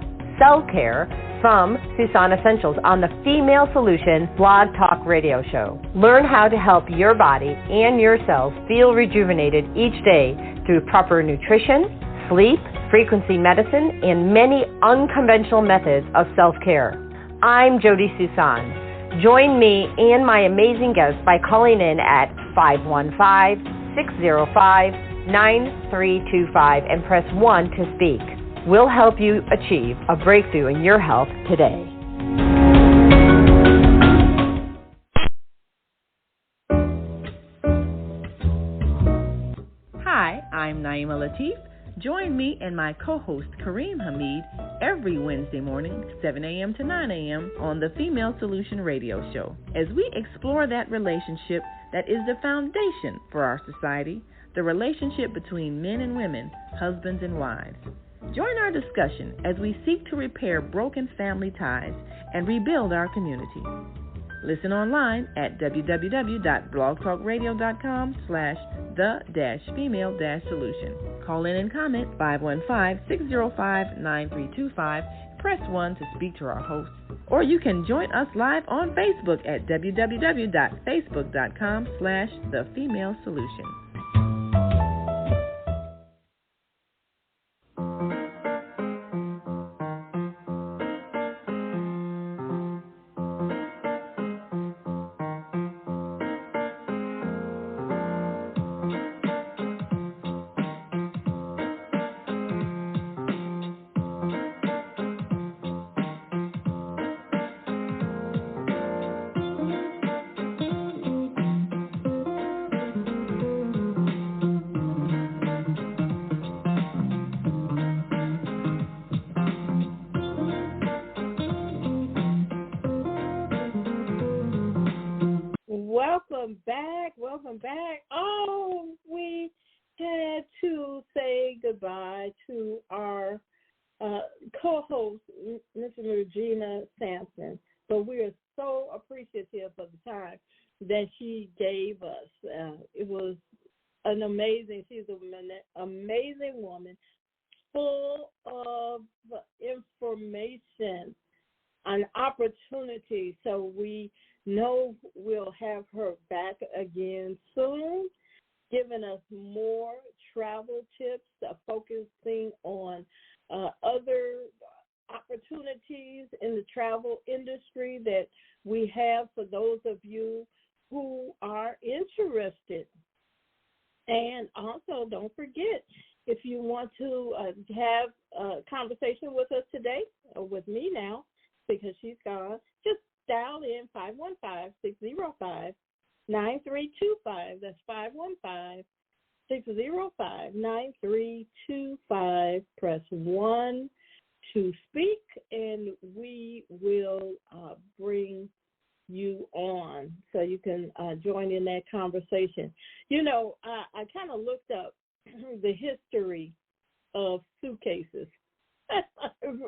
care from Susan Essentials on the Female Solution Blog Talk Radio Show. Learn how to help your body and your cells feel rejuvenated each day through proper nutrition, sleep, frequency medicine, and many unconventional methods of self-care. I'm Jody Susan. Join me and my amazing guests by calling in at 515-605-9325 and press 1 to speak. We'll help you achieve a breakthrough in your health today. Hi, I'm Naima Latif. Join me and my co-host Kareem Hamid every Wednesday morning, 7 a.m. to 9 a.m. on the Female Solution Radio Show, as we explore that relationship that is the foundation for our society, the relationship between men and women, husbands and wives. Join our discussion as we seek to repair broken family ties and rebuild our community. Listen online at www.blogtalkradio.com/the-female-solution. Call in and comment 515-605-9325. Press 1 to speak to our hosts. Or you can join us live on Facebook at www.facebook.com/the-female-solution. welcome back. Welcome back. Oh, we had to say goodbye to our co-host, Ms. Regina Sampson. But we are so appreciative of the time that she gave us. It was an amazing, she's an amazing woman, full of information and opportunity. So we know we'll have her back again soon, giving us more travel tips, focusing on other opportunities in the travel industry that we have for those of you who are interested. And also, don't forget, if you want to have a conversation with us today, or with me now, because she's gone, just dial in 515-605-9325. That's 515-605-9325. Press 1 to speak, and we will bring you on so you can join in that conversation. You know, I kind of looked up the history of suitcases.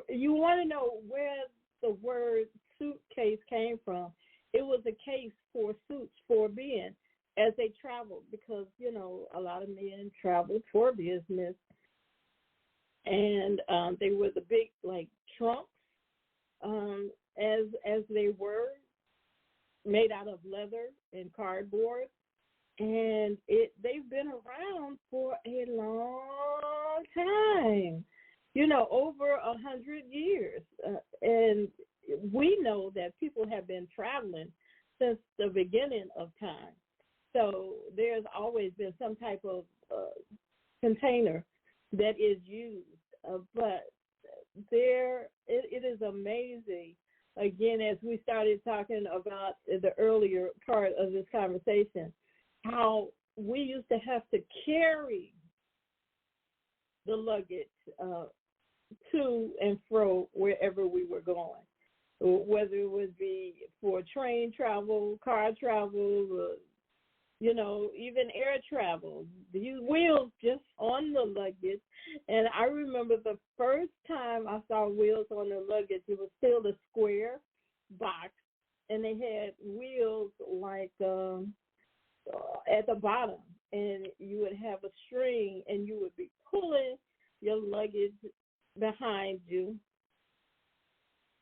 You want to know where the word suitcase came from? It was a case for suits for men as they traveled, because, you know, a lot of men traveled for business, and they were the big, like, trunks, as they were, made out of leather and cardboard, and they've been around for a long time, you know, over 100 years, and we know that people have been traveling since the beginning of time. So there's always been some type of container that is used, but it is amazing. Again, as we started talking about the earlier part of this conversation, how we used to have to carry the luggage to and fro wherever we were going, whether it would be for train travel, car travel, you know, even air travel. These wheels just on the luggage. And I remember the first time I saw wheels on the luggage, it was still a square box, and they had wheels like at the bottom, and you would have a string, and you would be pulling your luggage behind you.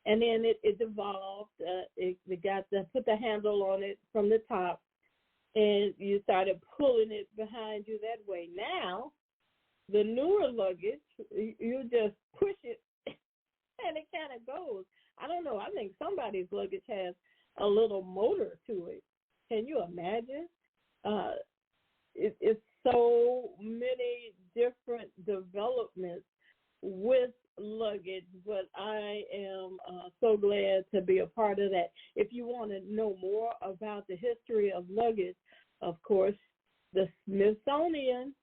And then it evolved. It got put the handle on it from the top, and you started pulling it behind you that way. Now, the newer luggage, you just push it, and it kind of goes. I don't know. I think somebody's luggage has a little motor to it. Can you imagine? It's so many different developments with luggage, but I am so glad to be a part of that. If you want to know more about the history of luggage, of course, the Smithsonian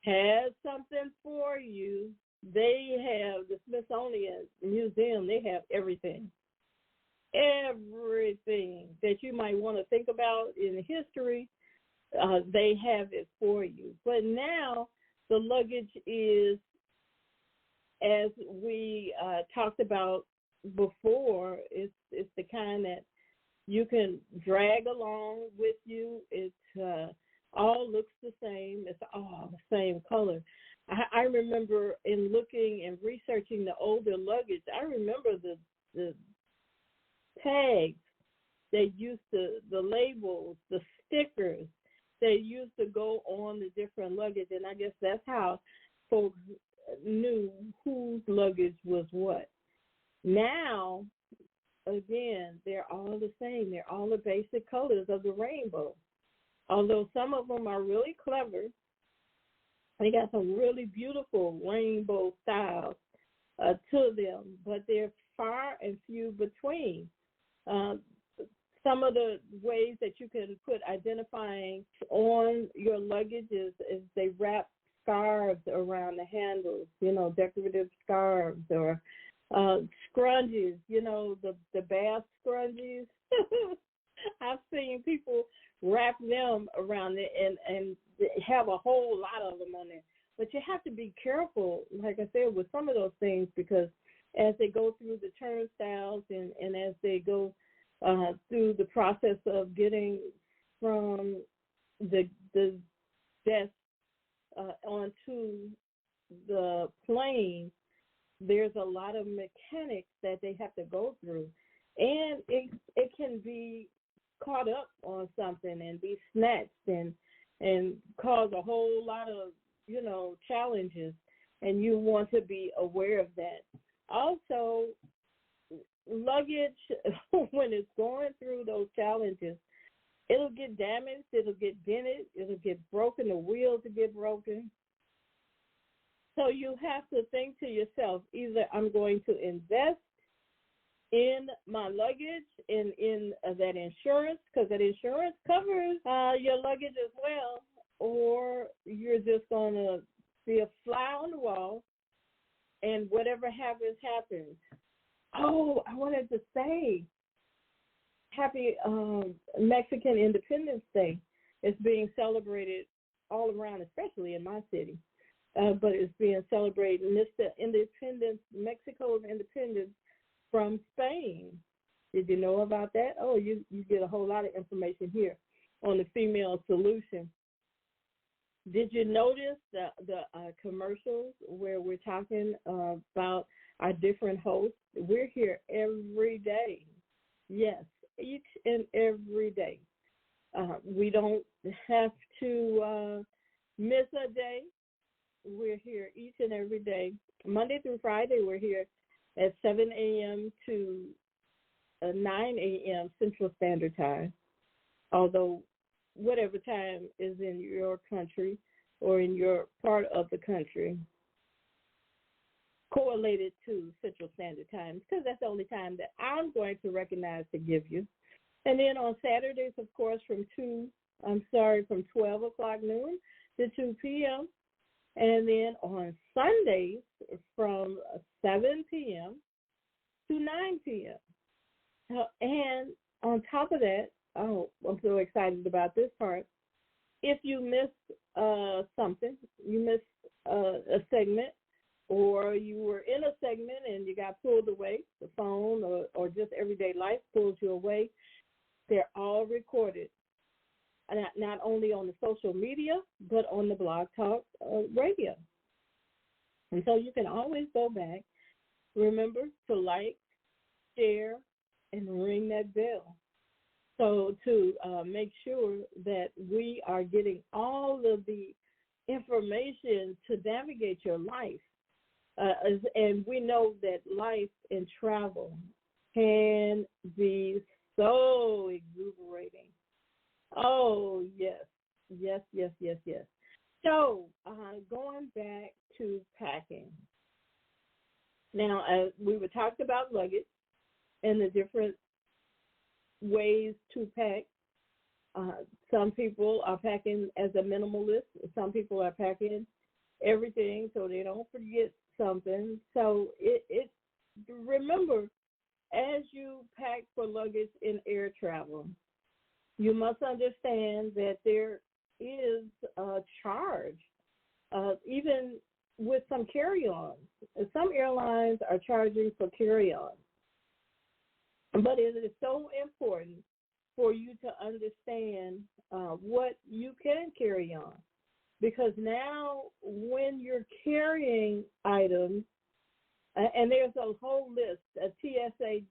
has something for you. They have, the Smithsonian Museum, they have everything that you might want to think about in history. They have it for you. But now the luggage is, as we talked about before, it's the kind that you can drag along with you. It all looks the same. It's all the same color. I remember in looking and researching the older luggage, I remember the tags they used to, the labels, the stickers they used to go on the different luggage, and I guess that's how folks knew whose luggage was what. Now, again, they're all the same. They're all the basic colors of the rainbow. Although some of them are really clever, they got some really beautiful rainbow styles to them, but they're far and few between. Some of the ways that you can put identifying on your luggage is they wrap scarves around the handles, you know, decorative scarves, or scrunchies, you know, the bath scrunchies. I've seen people wrap them around it and have a whole lot of them on there. But you have to be careful, like I said, with some of those things, because as they go through the turnstiles and as they go through the process of getting from the desk onto the plane, there's a lot of mechanics that they have to go through. And it can be caught up on something and be snatched and cause a whole lot of, challenges. And you want to be aware of that. Also, luggage, when it's going through those challenges, it'll get damaged, it'll get dented, it'll get broken, the wheels will get broken. So you have to think to yourself, either I'm going to invest in my luggage, in that insurance, because that insurance covers your luggage as well, or you're just going to be a fly on the wall, and whatever happens, happens. Oh, I wanted to say, happy Mexican Independence Day. It's being celebrated all around, especially in my city. But it's being celebrated. And it's the independence, Mexico's independence from Spain. Did you know about that? Oh, you get a whole lot of information here on the Female Solution. Did you notice the commercials where we're talking about our different hosts? We're here every day. Yes, each and every day. We don't have to miss a day. We're here each and every day. Monday through Friday, we're here at 7 a.m. to 9 a.m. Central Standard Time, although whatever time is in your country or in your part of the country, correlated to Central Standard Time, because that's the only time that I'm going to recognize to give you. And then on Saturdays, of course, from 12 o'clock noon to 2 p.m., and then on Sundays from 7 p.m. to 9 p.m. And on top of that, I'm so excited about this part. If you missed something, you missed a segment, or you were in a segment and you got pulled away, the phone or just everyday life pulls you away, they're all recorded. Not only on the social media, but on the Blog Talk Radio. And so you can always go back. Remember to like, share, and ring that bell. So to make sure that we are getting all of the information to navigate your life. And we know that life and travel can be so exuberating. Oh, yes. So, going back to packing. Now, we were talking about luggage and the different ways to pack. Some people are packing as a minimalist. Some people are packing everything so they don't forget something. So, remember, as you pack for luggage in air travel, you must understand that there is a charge, even with some carry-ons. Some airlines are charging for carry-ons. But it is so important for you to understand what you can carry on. Because now when you're carrying items, and there's a whole list at TSA.gov,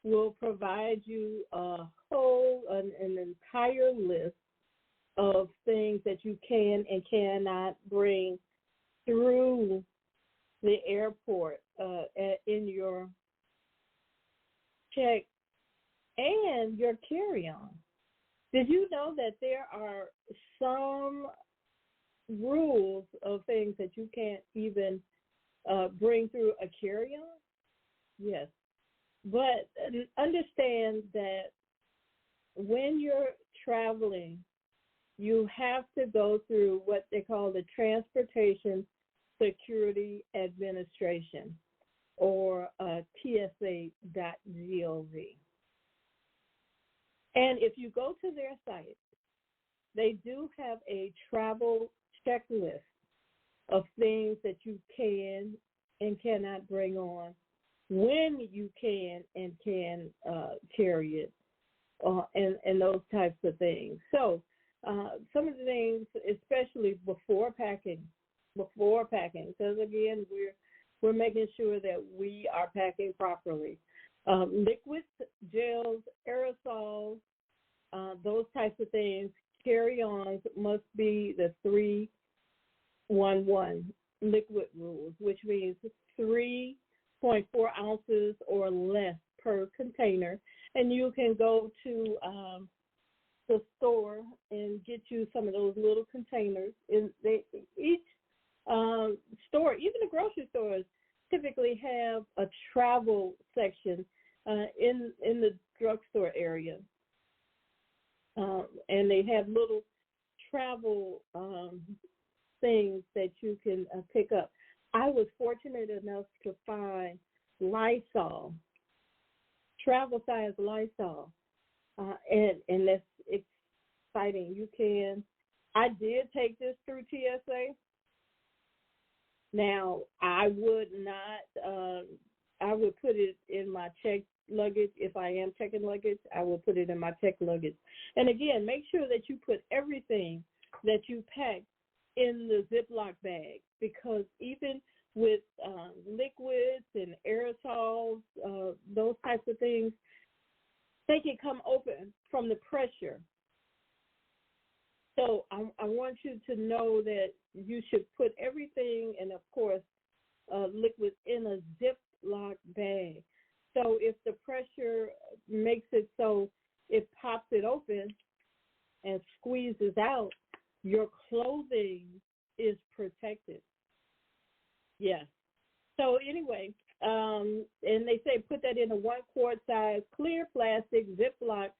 will provide you an entire list of things that you can and cannot bring through the airport in your check and your carry-on. Did you know that there are some rules of things that you can't even bring through a carry-on? Yes. But understand that when you're traveling, you have to go through what they call the Transportation Security Administration. or tsa.gov. And if you go to their site, they do have a travel checklist of things that you can and cannot bring on, when you can and can carry it, and those types of things. So some of the things, especially before packing, because again, we're making sure that we are packing properly. Liquids, gels, aerosols, those types of things, carry-ons must be the 3-1-1 liquid rules, which means 3.4 ounces or less per container. And you can go to the store and get you some of those little containers. Each store, even the grocery stores, typically have a travel section in the drugstore area. And they have little travel things that you can pick up. I was fortunate enough to find Lysol, travel size Lysol, and that's exciting. I did take this through TSA. Now, I would put it in my checked luggage. If I am checking luggage, I will put it in my checked luggage. And again, make sure that you put everything that you pack in the Ziploc bag, because even with liquids and aerosols, those types of things, they can come open from the pressure. So I want you to know that you should put everything, and of course, liquid in a Ziploc bag. So if the pressure makes it so it pops it open and squeezes out, your clothing is protected. Yes. So anyway, and they say put that in a 1-quart size clear plastic Ziploc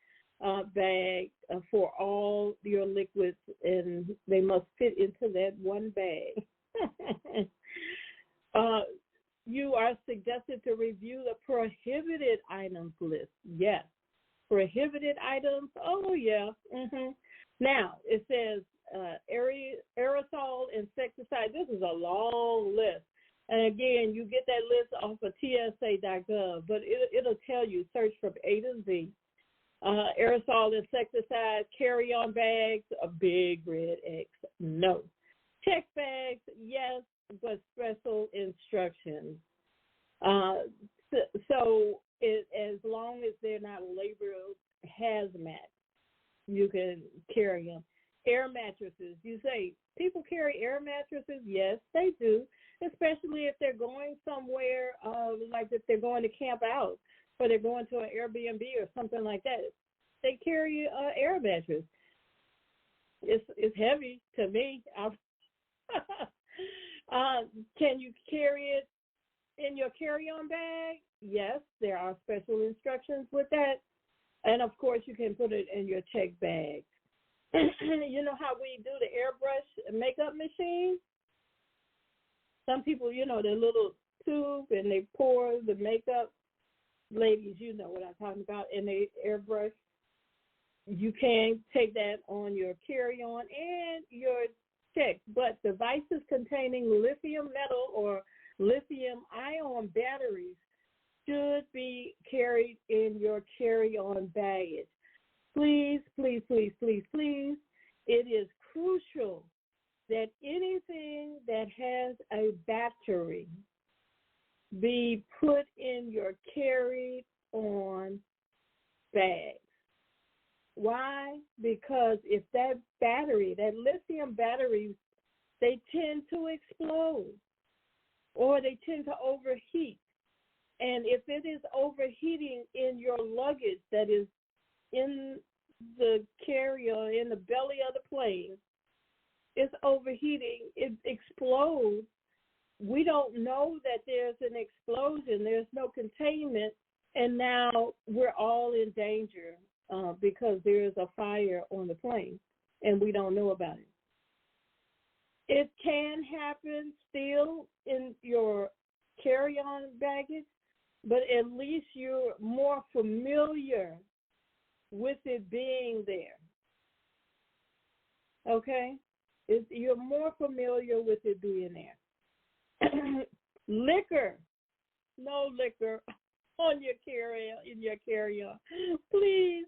bag for all your liquids, and they must fit into that one bag. You are suggested to review the prohibited items list. Yes, prohibited items. Oh, yeah. Now, it says aerosol insecticide. This is a long list. And again, you get that list off of tsa.gov, but it'll tell you, search from A to Z. Aerosol insecticide, carry-on bags, a big red X, no. Check bags, yes, but special instructions. As long as they're not labeled hazmat, you can carry them. Air mattresses, you say, people carry air mattresses? Yes, they do, especially if they're going somewhere, like if they're going to camp out, or they're going to an Airbnb or something like that. They carry an air mattress. It's heavy to me. Can you carry it in your carry-on bag? Yes, there are special instructions with that. And, of course, you can put it in your check bag. You know how we do the airbrush makeup machine? Some people, the little tube, and they pour the makeup. Ladies, you know what I'm talking about, and they airbrush. You can take that on your carry-on and your check, but devices containing lithium metal or lithium-ion batteries should be carried in your carry-on baggage. Please, please, please, please, please, it is crucial that anything that has a battery be put in your carry-on bag. Why? Because if that battery, that lithium batteries, they tend to explode or they tend to overheat. And if it is overheating in your luggage that is in the carrier, in the belly of the plane, it's overheating, it explodes. We don't know that there's an explosion, there's no containment, and now we're all in danger because there is a fire on the plane, and we don't know about it. It can happen still in your carry-on baggage, but at least you're more familiar with it being there. Okay? You're more familiar with it being there. Liquor. No liquor on your carry-on. Please.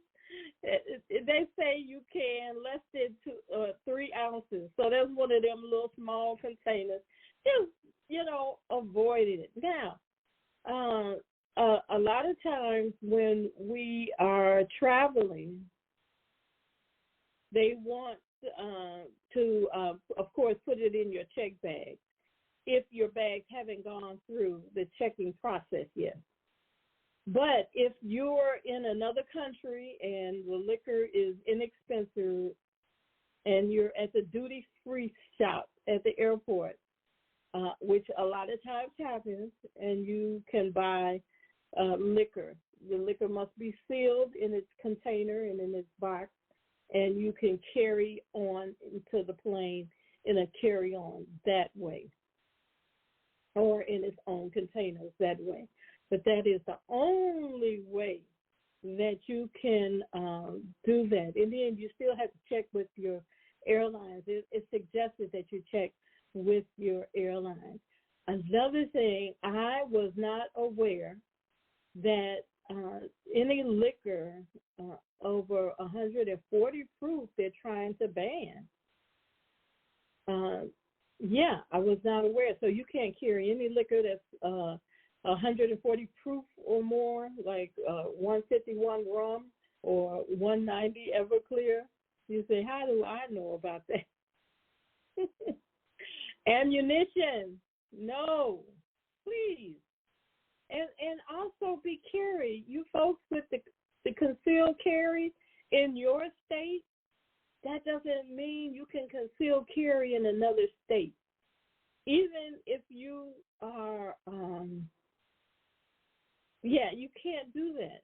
They say you can less than 3 ounces. So that's one of them little small containers. Just, avoid it. Now, a lot of times when we are traveling, they want to, of course, put it in your check bag if your bags haven't gone through the checking process yet. But if you're in another country and the liquor is inexpensive and you're at the duty-free shop at the airport, which a lot of times happens, and you can buy liquor. The liquor must be sealed in its container and in its box, and you can carry on into the plane in a carry-on that way, or in its own containers that way. But that is the only way that you can do that. And then you still have to check with your airlines. It's suggested that you check with your airlines. Another thing, I was not aware that any liquor over 140 proof they're trying to ban. I was not aware. So you can't carry any liquor that's 140 proof or more, like 151 rum or 190 Everclear. You say, how do I know about that? Ammunition, no, please. And also be carry. You folks with the concealed carry in your state, that doesn't mean you can conceal carry in another state. Even if you are, you can't do that.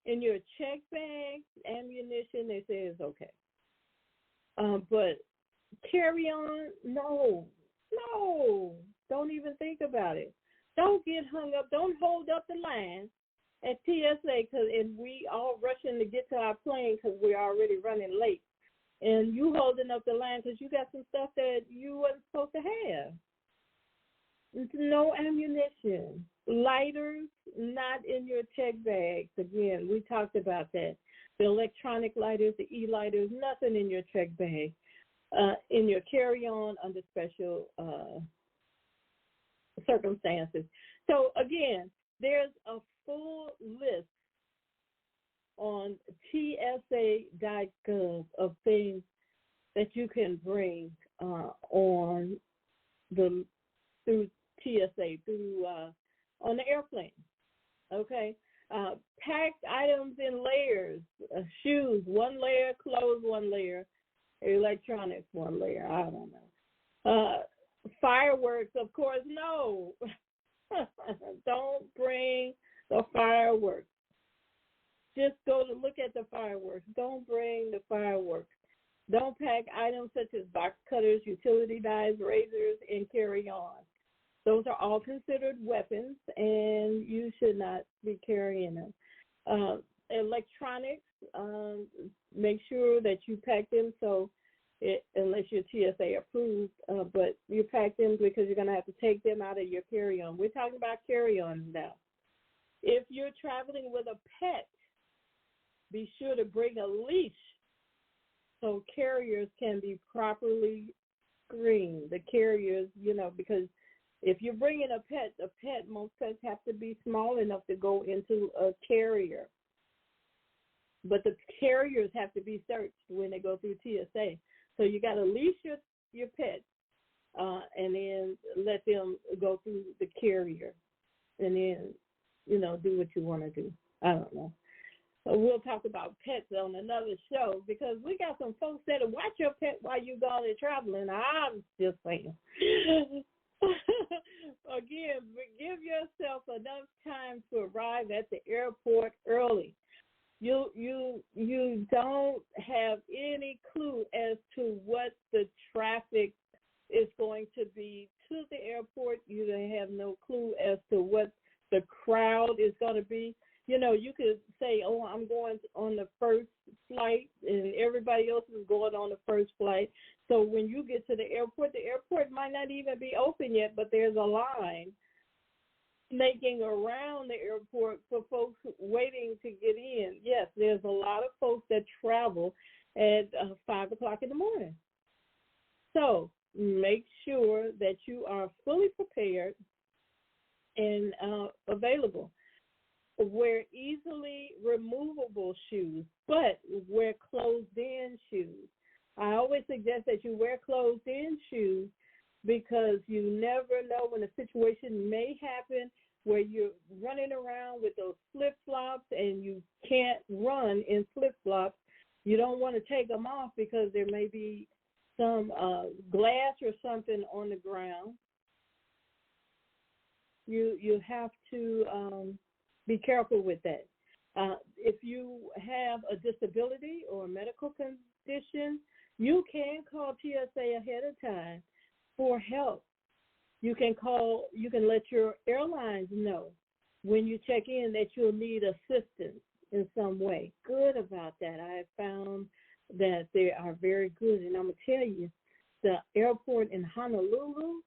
In your check bag, ammunition, they say is okay. But carry on, no, don't even think about it. Don't get hung up. Don't hold up the line at TSA and we all rushing to get to our plane because we're already running late. And you holding up the line because you got some stuff that you wasn't supposed to have. No ammunition. Lighters, not in your check bags. Again, we talked about that. The electronic lighters, the e-lighters, nothing in your check bag. In your carry-on under special circumstances. So, again, there's a full list on TSA.gov of things that you can bring through TSA, on the airplane, okay? Packed items in layers, shoes, 1 layer, clothes, 1 layer, electronics, 1 layer, I don't know. Fireworks, of course, no. Don't bring the fireworks. Just go to look at the fireworks. Don't bring the fireworks. Don't pack items such as box cutters, utility knives, razors, and carry on. Those are all considered weapons, and you should not be carrying them. Electronics, make sure that you pack them unless you're TSA approved, but you pack them because you're going to have to take them out of your carry-on. We're talking about carry-on now. If you're traveling with a pet, be sure to bring a leash so carriers can be properly screened. The carriers, because if you're bringing a pet, most pets have to be small enough to go into a carrier. But the carriers have to be searched when they go through TSA. So you got to leash your pet and then let them go through the carrier and then, do what you want to do. I don't know. So we'll talk about pets on another show because we got some folks that watch your pet while you're going and traveling. I'm just saying. Again, give yourself enough time to arrive at the airport early. You don't have any clue as to what the traffic is going to be to the airport. You have no clue as to what the crowd is going to be. You know, you could say, oh, I'm going on the first flight, and everybody else is going on the first flight. So when you get to the airport might not even be open yet, but there's a line snaking around the airport for folks waiting to get in. Yes, there's a lot of folks that travel at 5 o'clock in the morning. So make sure that you are fully prepared and available. Wear easily removable shoes, but wear closed-in shoes. I always suggest that you wear closed-in shoes because you never know when a situation may happen where you're running around with those flip-flops and you can't run in flip-flops. You don't want to take them off because there may be some glass or something on the ground. You have to be careful with that. If you have a disability or a medical condition, you can call TSA ahead of time for help. You can let your airlines know when you check in that you'll need assistance in some way. Good about that. I have found that they are very good. And I'm going to tell you, the airport in Honolulu,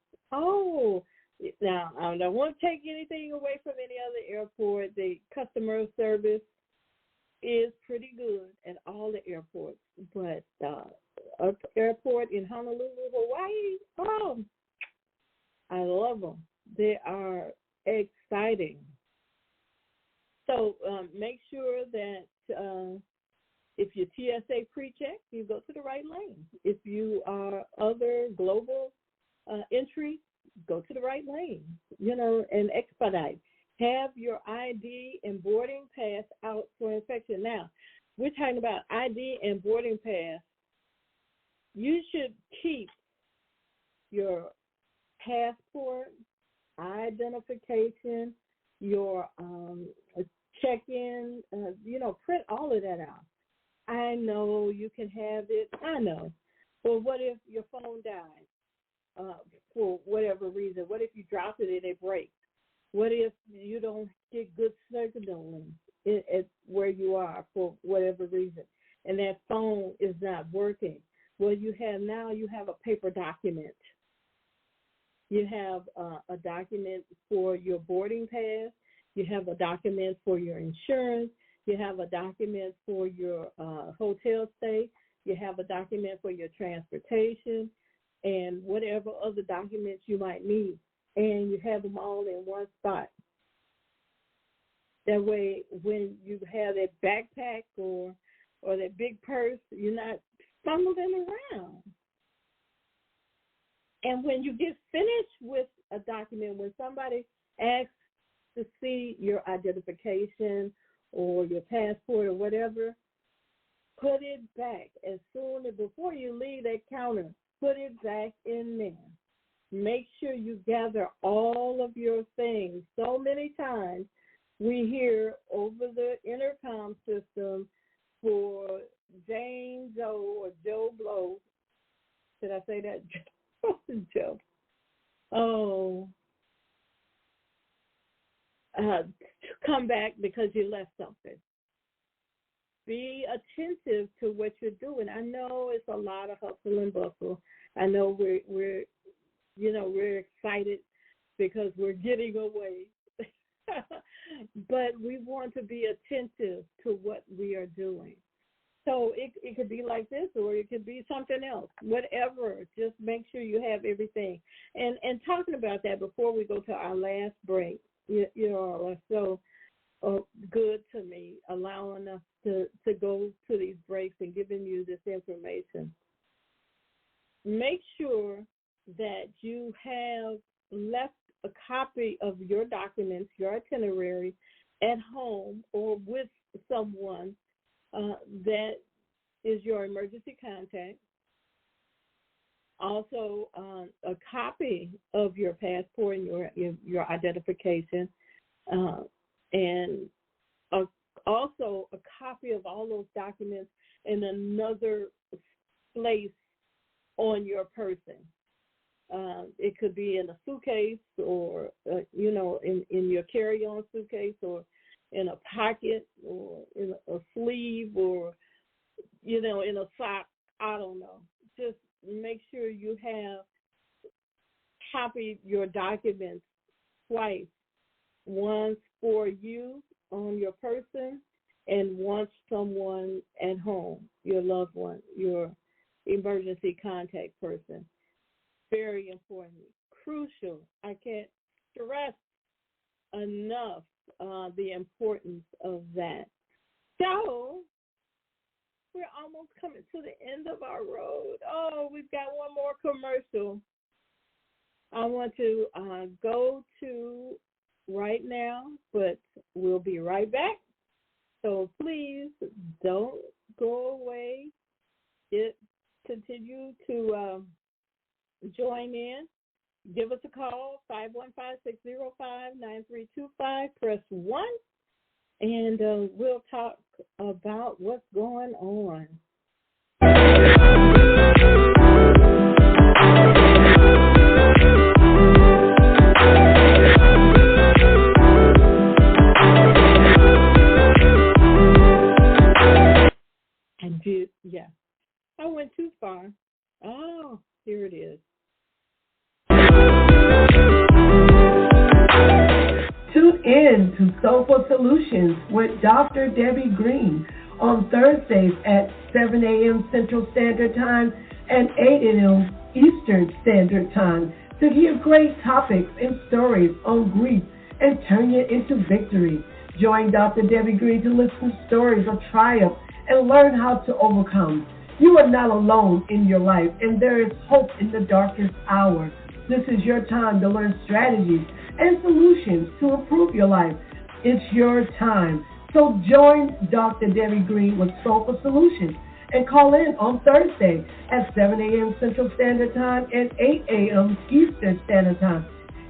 now, I don't want to take anything away from any other airport. The customer service is pretty good at all the airports. But airport in Honolulu, Hawaii, I love them. They are exciting. So make sure that if you're TSA pre-check, you go to the right lane. If you are other global entry, go to the right lane, and expedite. Have your ID and boarding pass out for inspection. Now, we're talking about ID and boarding pass. You should keep your passport, identification, your check-in, print all of that out. I know you can have it. I know. But what if your phone dies? For whatever reason? What if you drop it and it breaks? What if you don't get good signaling at where you are for whatever reason, and that phone is not working? Well, you have a paper document. You have a document for your boarding pass. You have a document for your insurance. You have a document for your hotel stay. You have a document for your transportation and whatever other documents you might need, and you have them all in one spot. That way, when you have that backpack or that big purse, you're not fumbling around. And when you get finished with a document, when somebody asks to see your identification or your passport or whatever, put it back as soon as before you leave that counter. Put it back in there. Make sure you gather all of your things. So many times we hear over the intercom system for Jane Doe or Joe Blow. Did I say that? Joe. Come back because you left something. Be attentive to what you're doing. I know it's a lot of hustle and bustle. I know we're excited because we're getting away. But we want to be attentive to what we are doing. So it could be like this, or it could be something else. Whatever, just make sure you have everything. And talking about that before we go to our last break, you are so good to me, allowing us to go to these breaks and giving you this information. Make sure that you have left a copy of your documents, your itinerary, at home or with someone that is your emergency contact. Also, a copy of your passport and your identification, and also a copy of all those documents in another place on your person. It could be in a suitcase or, in your carry-on suitcase or in a pocket or in a sleeve or, in a sock. I don't know. Just make sure you have copied your documents twice. Once for you on your person and once someone at home, your loved one, your emergency contact person. Very important, crucial. I can't stress enough the importance of that. So we're almost coming to the end of our road. Oh, we've got one more commercial I want to go to right now, but we'll be right back. So please don't go away. Continue to join in. Give us a call, 515-605-9325. Press 1, and we'll talk about what's going on. Yeah, I went too far. Oh, here it is. Tune in to Soulful Solutions with Dr. Debbie Green on Thursdays at 7 a.m. Central Standard Time and 8 a.m. Eastern Standard Time to hear great topics and stories on grief and turn it into victory. Join Dr. Debbie Green to listen to stories of triumph and learn how to overcome. You are not alone in your life, and there is hope in the darkest hour. This is your time to learn strategies and solutions to improve your life. It's your time. So join Dr. Debbie Green with Soulful Solutions and call in on Thursday at 7 a.m. Central Standard Time and 8 a.m. Eastern Standard Time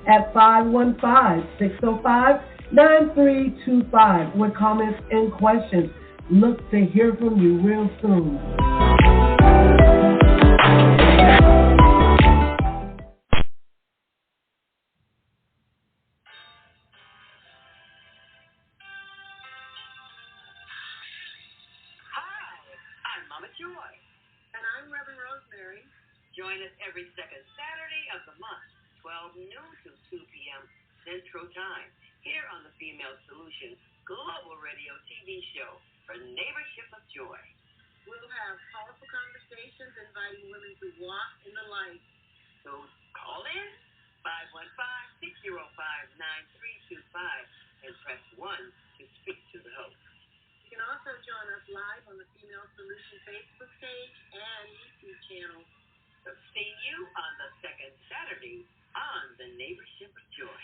at 515-605-9325 with comments and questions. Look to hear from you real soon. Join us every second Saturday of the month, 12 noon to 2 p.m. Central Time, here on the Female Solutions Global Radio TV show for Neighborship of Joy. We'll have powerful conversations inviting women to walk in the light. So call in 515-605-9325 and press 1 to speak to the host. You can also join us live on the Female Solution Facebook page and YouTube channel. So see you on the second Saturday on the Neighborship of Joy.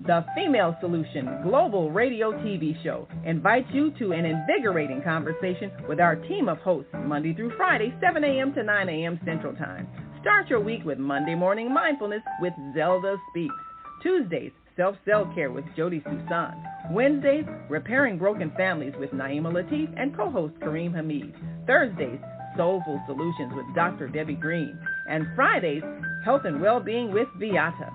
The Female Solution Global Radio TV show invites you to an invigorating conversation with our team of hosts Monday through Friday, 7 a.m. to 9 a.m. Central Time. Start your week with Monday Morning Mindfulness with Zelda Speaks. Tuesdays, Self-Care with Jody Susan. Wednesdays, Repairing Broken Families with Naima Latif and co-host Kareem Hamid. Thursdays, Soulful Solutions with Dr. Debbie Green. And Fridays, Health and Well-Being with Beata.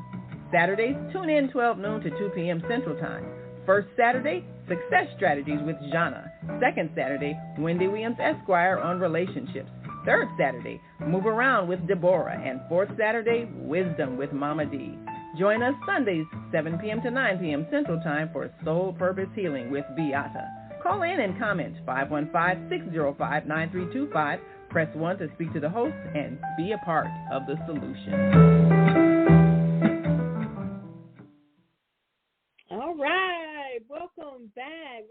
Saturdays, tune in 12 noon to 2 p.m. Central Time. First Saturday, Success Strategies with Jana. Second Saturday, Wendy Williams Esquire on relationships. Third Saturday, Move Around with Deborah. And fourth Saturday, Wisdom with Mama D. Join us Sundays, 7 p.m. to 9 p.m. Central Time for Soul Purpose Healing with Beata. Call in and comment 515-605-9325. Press 1 to speak to the host and be a part of the solution. All right, welcome back.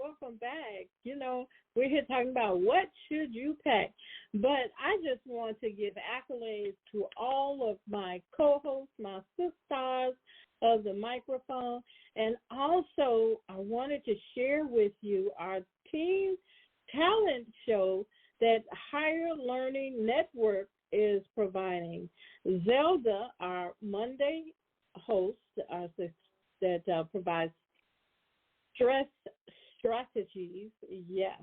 We're here talking about what should you pack. But I just want to give accolades to all of my co-hosts, my sisters of the microphone, And also, I wanted to share with you our teen talent show that Higher Learning Network is providing. Zelda, our Monday host that provides stress strategies, yes.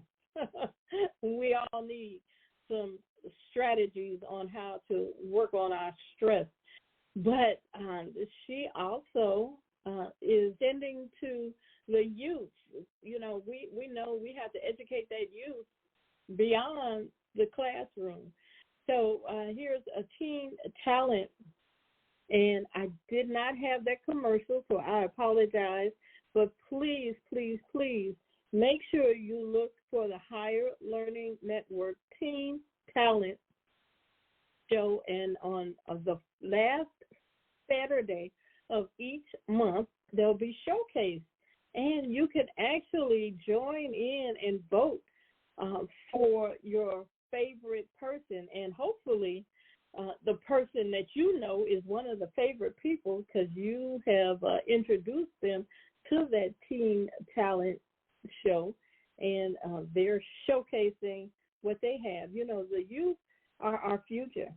We all need some strategies on how to work on our stress. But she also is tending to the youth. You know, we know we have to educate that youth beyond the classroom. So here's a teen talent, and I did not have that commercial, so I apologize. But please, please, please make sure you look for the Higher Learning Network Teen Talent Show, and on the last Saturday of each month, they'll be showcased. And you can actually join in and vote for your favorite person. And hopefully the person that you know is one of the favorite people because you have introduced them to that teen talent show. And they're showcasing what they have. You know, the youth are our future.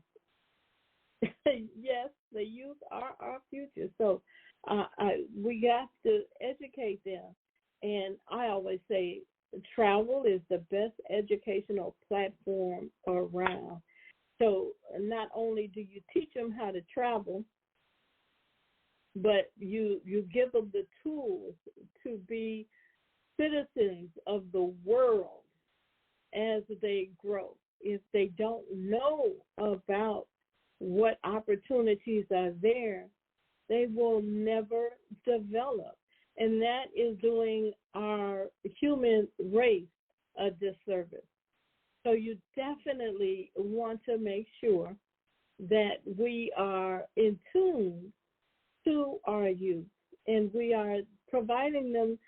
Yes, the youth are our future. So we got to educate them. And I always say travel is the best educational platform around. So not only do you teach them how to travel, but you give them the tools to be citizens of the world as they grow. If they don't know about what opportunities are there, they will never develop. And that is doing our human race a disservice. So you definitely want to make sure that we are in tune to our youth, and we are providing them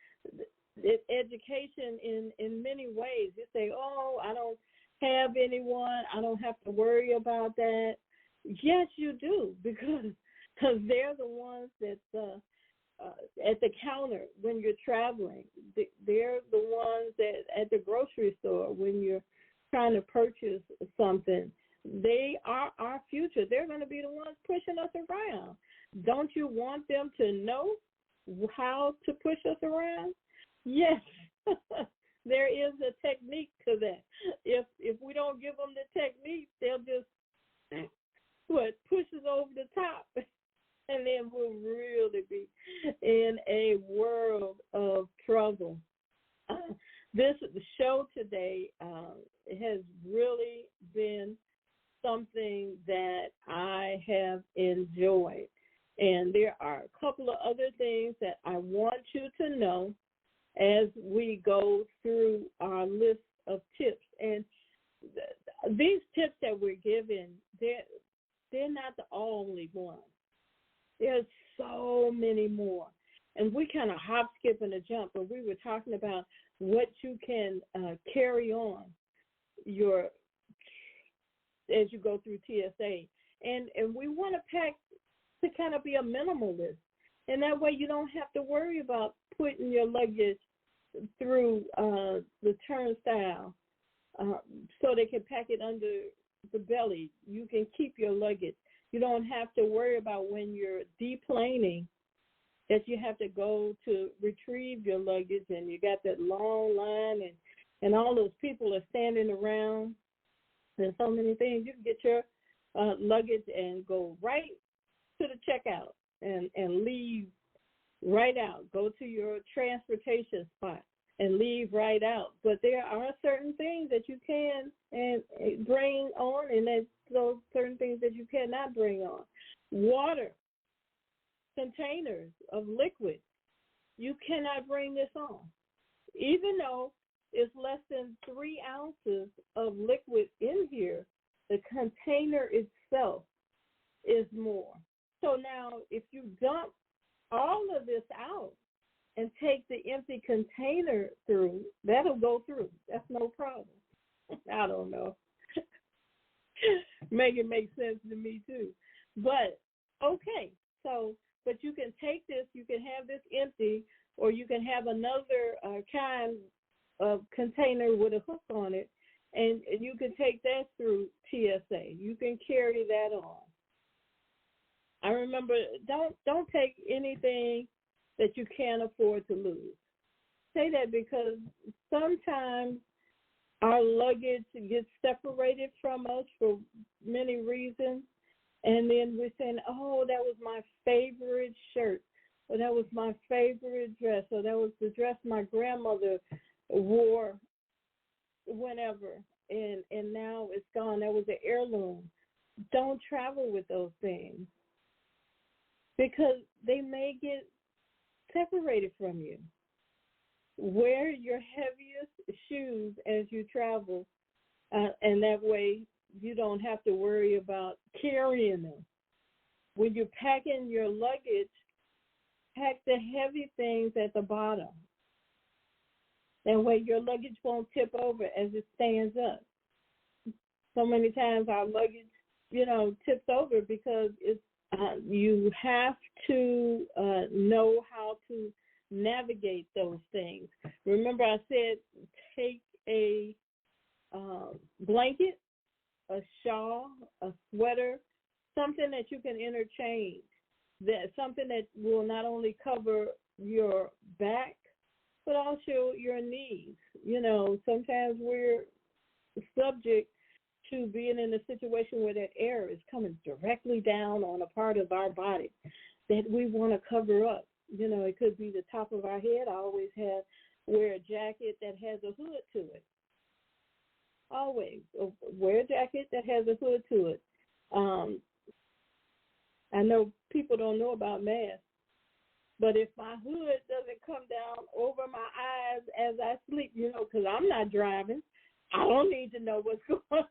education in many ways. You say, oh, I don't have anyone, I don't have to worry about that. Yes, you do, because they're the ones that at the counter when you're traveling. They're the ones that at the grocery store when you're trying to purchase something. They are our future. They're going to be the ones pushing us around. Don't you want them to know how to push us around? Yes. There is a technique to that. If we don't give them the technique, they'll just push us over the top. And then we'll really be in a world of trouble. This show today has really been something that I have enjoyed. And there are a couple of other things that I want you to know as we go through our list of tips. And these tips that we're giving, they're not the only ones. There's so many more. And we kind of hop, skip, and a jump, but we were talking about what you can carry on as you go through TSA. And we want to pack to kind of be a minimalist. And that way you don't have to worry about putting your luggage through the turnstile so they can pack it under the belly. You can keep your luggage. You don't have to worry about when you're deplaning that you have to go to retrieve your luggage and you got that long line and all those people are standing around. There's so many things. You can get your luggage and go right to the checkout and leave right out. Go to your transportation spot and leave right out. But there are certain things that you can and bring on, and there's those certain things that you cannot bring on. Water, containers of liquid, you cannot bring this on. Even though it's less than 3 ounces of liquid in here, the container itself is more. So now if you dump all of this out and take the empty container through, that'll go through. That's no problem. I don't know. Make it make sense to me too. But, okay, so but you can take this, you can have this empty, or you can have another kind of container with a hook on it, and you can take that through TSA. You can carry that on. I remember, don't take anything that you can't afford to lose. Say that because sometimes our luggage gets separated from us for many reasons, and then we're saying, oh, that was my favorite shirt, or that was my favorite dress, or that was the dress my grandmother wore whenever, and now it's gone. That was an heirloom. Don't travel with those things because they may get separated from you. Wear your heaviest shoes as you travel, and that way you don't have to worry about carrying them. When you're packing your luggage, pack the heavy things at the bottom. That way your luggage won't tip over as it stands up. So many times our luggage, tips over because it's you have to know how to navigate those things. Remember I said take a blanket, a shawl, a sweater, something that you can interchange, that something that will not only cover your back but also your knees. Sometimes we're subject to being in a situation where that air is coming directly down on a part of our body that we want to cover up. It could be the top of our head. I always wear a jacket that has a hood to it. Always wear a jacket that has a hood to it. I know people don't know about masks, but if my hood doesn't come down over my eyes as I sleep, because I'm not driving, I don't need to know what's going on.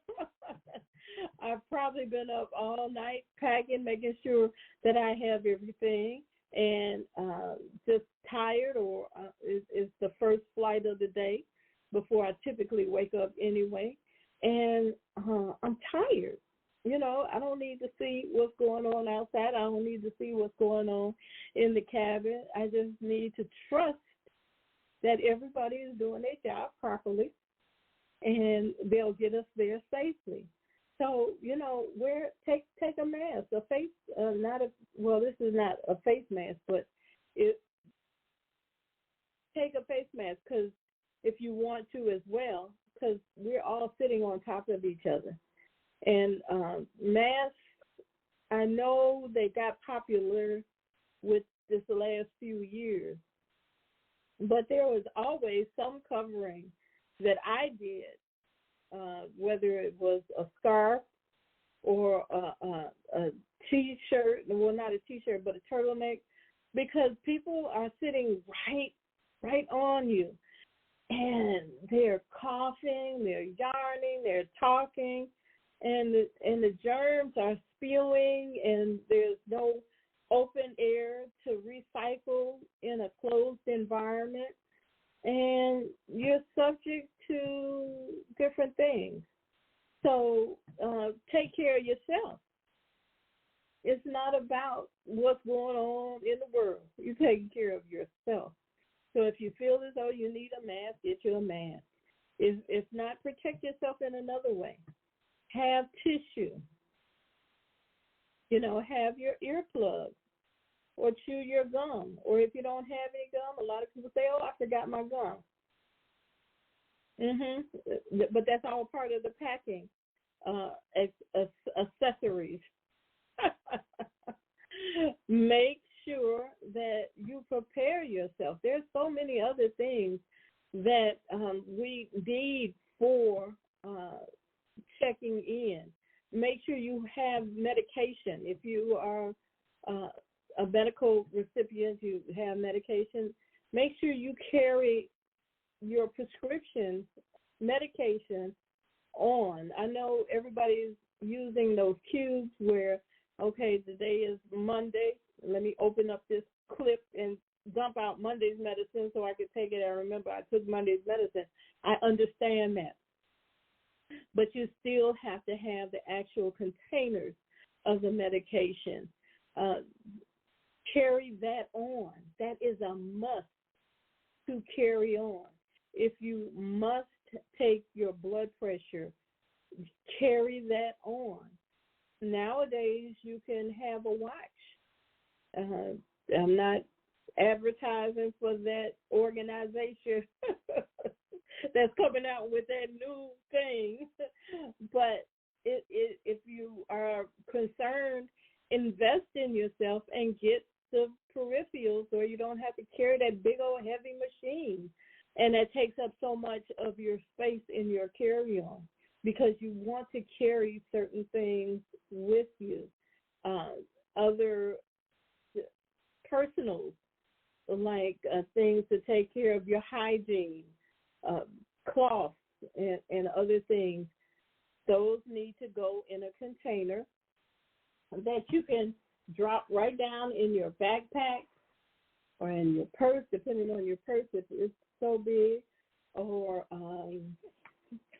I've probably been up all night packing, making sure that I have everything, and just tired, or it's the first flight of the day before I typically wake up anyway, and I'm tired. I don't need to see what's going on outside. I don't need to see what's going on in the cabin. I just need to trust that everybody is doing their job properly, and they'll get us there safely. So, take a mask, a face, this is not a face mask, but take a face mask, because if you want to as well, because we're all sitting on top of each other. And masks, I know they got popular with this last few years, but there was always some covering that I did, whether it was a scarf or a T-shirt, well, not a T-shirt, but a turtleneck, because people are sitting right on you, and they're coughing, they're yarning, they're talking, and the germs are spewing, and there's no open air to recycle in a closed environment, and you're subject to different things. So take care of yourself. It's not about what's going on in the world. You're taking care of yourself. So if you feel as though you need a mask, get you a mask. If not, protect yourself in another way. Have tissue. Have your earplugs, or chew your gum. Or if you don't have any gum, a lot of people say, oh, I forgot my gum. But that's all part of the packing accessories. Make sure that you prepare yourself. There's so many other things that we need for checking in. Make sure you have medication. If you are a medical recipient, you have medication. Make sure you carry your prescription medication on. I know everybody's using those cubes where, okay, today is Monday. Let me open up this clip and dump out Monday's medicine so I can take it and remember I took Monday's medicine. I understand that. But you still have to have the actual containers of the medication. carry that on. That is a must to carry on. If you must take your blood pressure, carry that on. Nowadays, you can have a watch. I'm not advertising for that organization that's coming out with that new thing, but if you are concerned, invest in yourself and get the peripherals, or you don't have to carry that big old heavy machine, and that takes up so much of your space in your carry-on, because you want to carry certain things with you, other personal, like things to take care of your hygiene, cloths and other things. Those need to go in a container that you can drop right down in your backpack or in your purse, depending on your purse if it's so big, or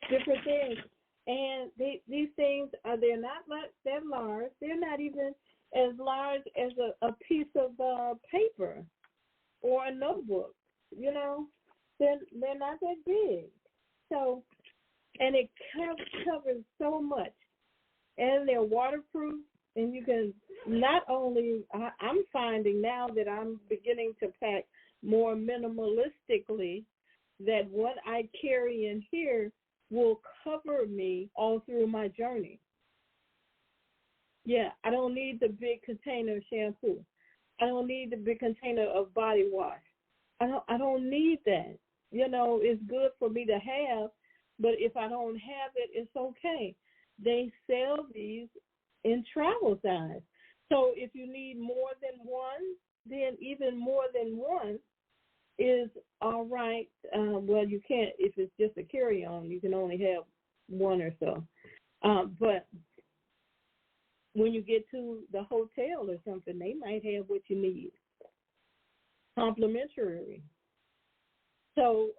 different things. And these things, they're not that large. They're not even as large as a piece of paper or a notebook. You know, they're not that big. So, and it covers so much. And they're waterproof. And you can not only, I'm finding now that I'm beginning to pack more minimalistically, that what I carry in here will cover me all through my journey. Yeah, I don't need the big container of shampoo. I don't need the big container of body wash. I don't need that. You know, it's good for me to have, but if I don't have it, it's okay. They sell these in travel size. So if you need more than one, then even more than one is all right. Well, you can't, if it's just a carry-on, you can only have one or so. But when you get to the hotel or something, they might have what you need, complimentary. So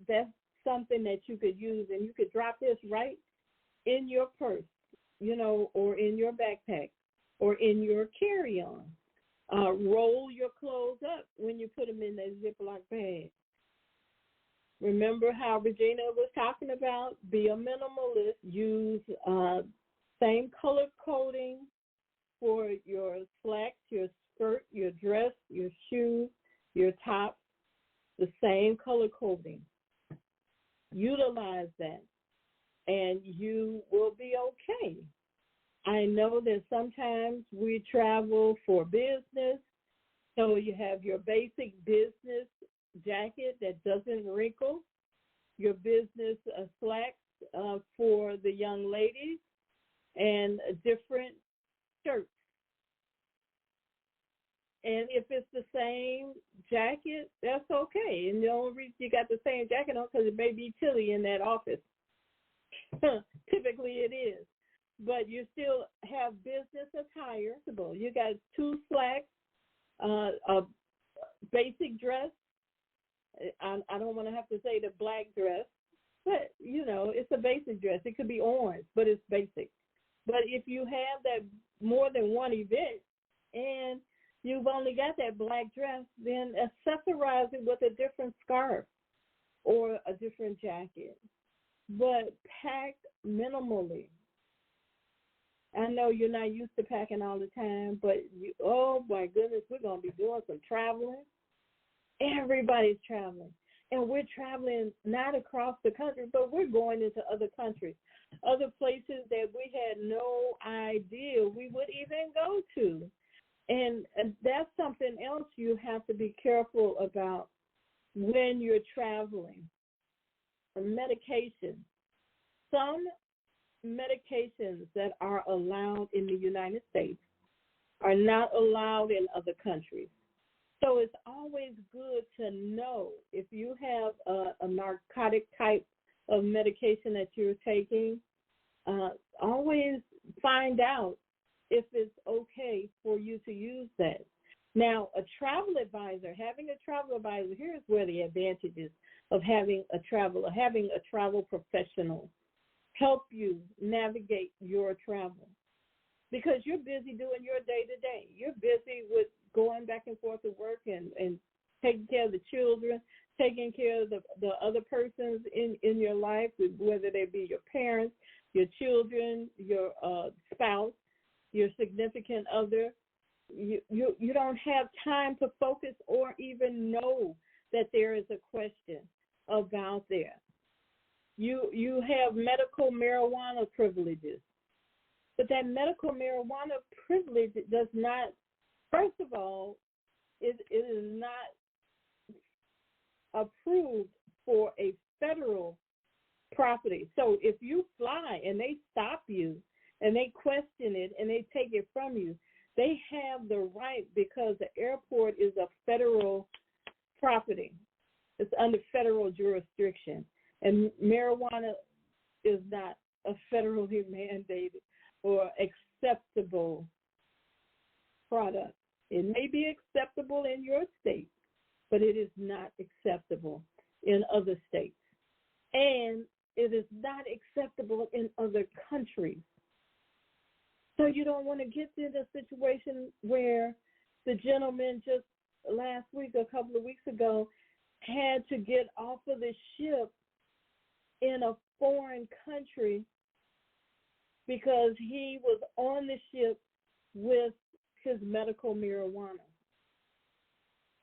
that's something that you could use, and you could drop this right in your purse, you know, or in your backpack, or in your carry-on. Roll your clothes up when you put them in that Ziploc bag. Remember how Regina was talking about? Be a minimalist. Use same color coding for your slacks, your skirt, your dress, your shoes, your top. The same color coding. Utilize that, and you will be okay. I know that sometimes we travel for business, so you have your basic business jacket that doesn't wrinkle, your business slacks for the young ladies, and different shirts. And if it's the same jacket, that's okay. And the only reason you got the same jacket on because it may be chilly in that office. Typically it is. But you still have business attire. You got two slacks, a basic dress. I don't want to have to say the black dress, but, you know, it's a basic dress. It could be orange, but it's basic. But if you have that more than one event and you've only got that black dress, then accessorize it with a different scarf or a different jacket. But pack minimally. I know you're not used to packing all the time, but oh my goodness, we're going to be doing some traveling. Everybody's traveling. And we're traveling not across the country, but we're going into other countries, other places that we had no idea we would even go to. And that's something else you have to be careful about when you're traveling. Medication. Some medications that are allowed in the United States are not allowed in other countries. So it's always good to know if you have a narcotic type of medication that you're taking, always find out if it's okay for you to use that. Now, a travel advisor, here's where the advantages of having a travel professional help you navigate your travel. Because you're busy doing your day-to-day. You're busy with going back and forth to work and taking care of the children, taking care of the other persons in your life, whether they be your parents, your children, your spouse, your significant other. You don't have time to focus or even know that there is a question about that. You have medical marijuana privileges. But that medical marijuana privilege does not, first of all, it is not approved for a federal property. So if you fly and they stop you and they question it and they take it from you, they have the right, because the airport is a federal property. It's under federal jurisdiction. And marijuana is not a federally mandated or acceptable product. It may be acceptable in your state, but it is not acceptable in other states. And it is not acceptable in other countries. So you don't want to get in a situation where the gentleman just last week, a couple of weeks ago, had to get off of the ship in a foreign country because he was on the ship with his medical marijuana.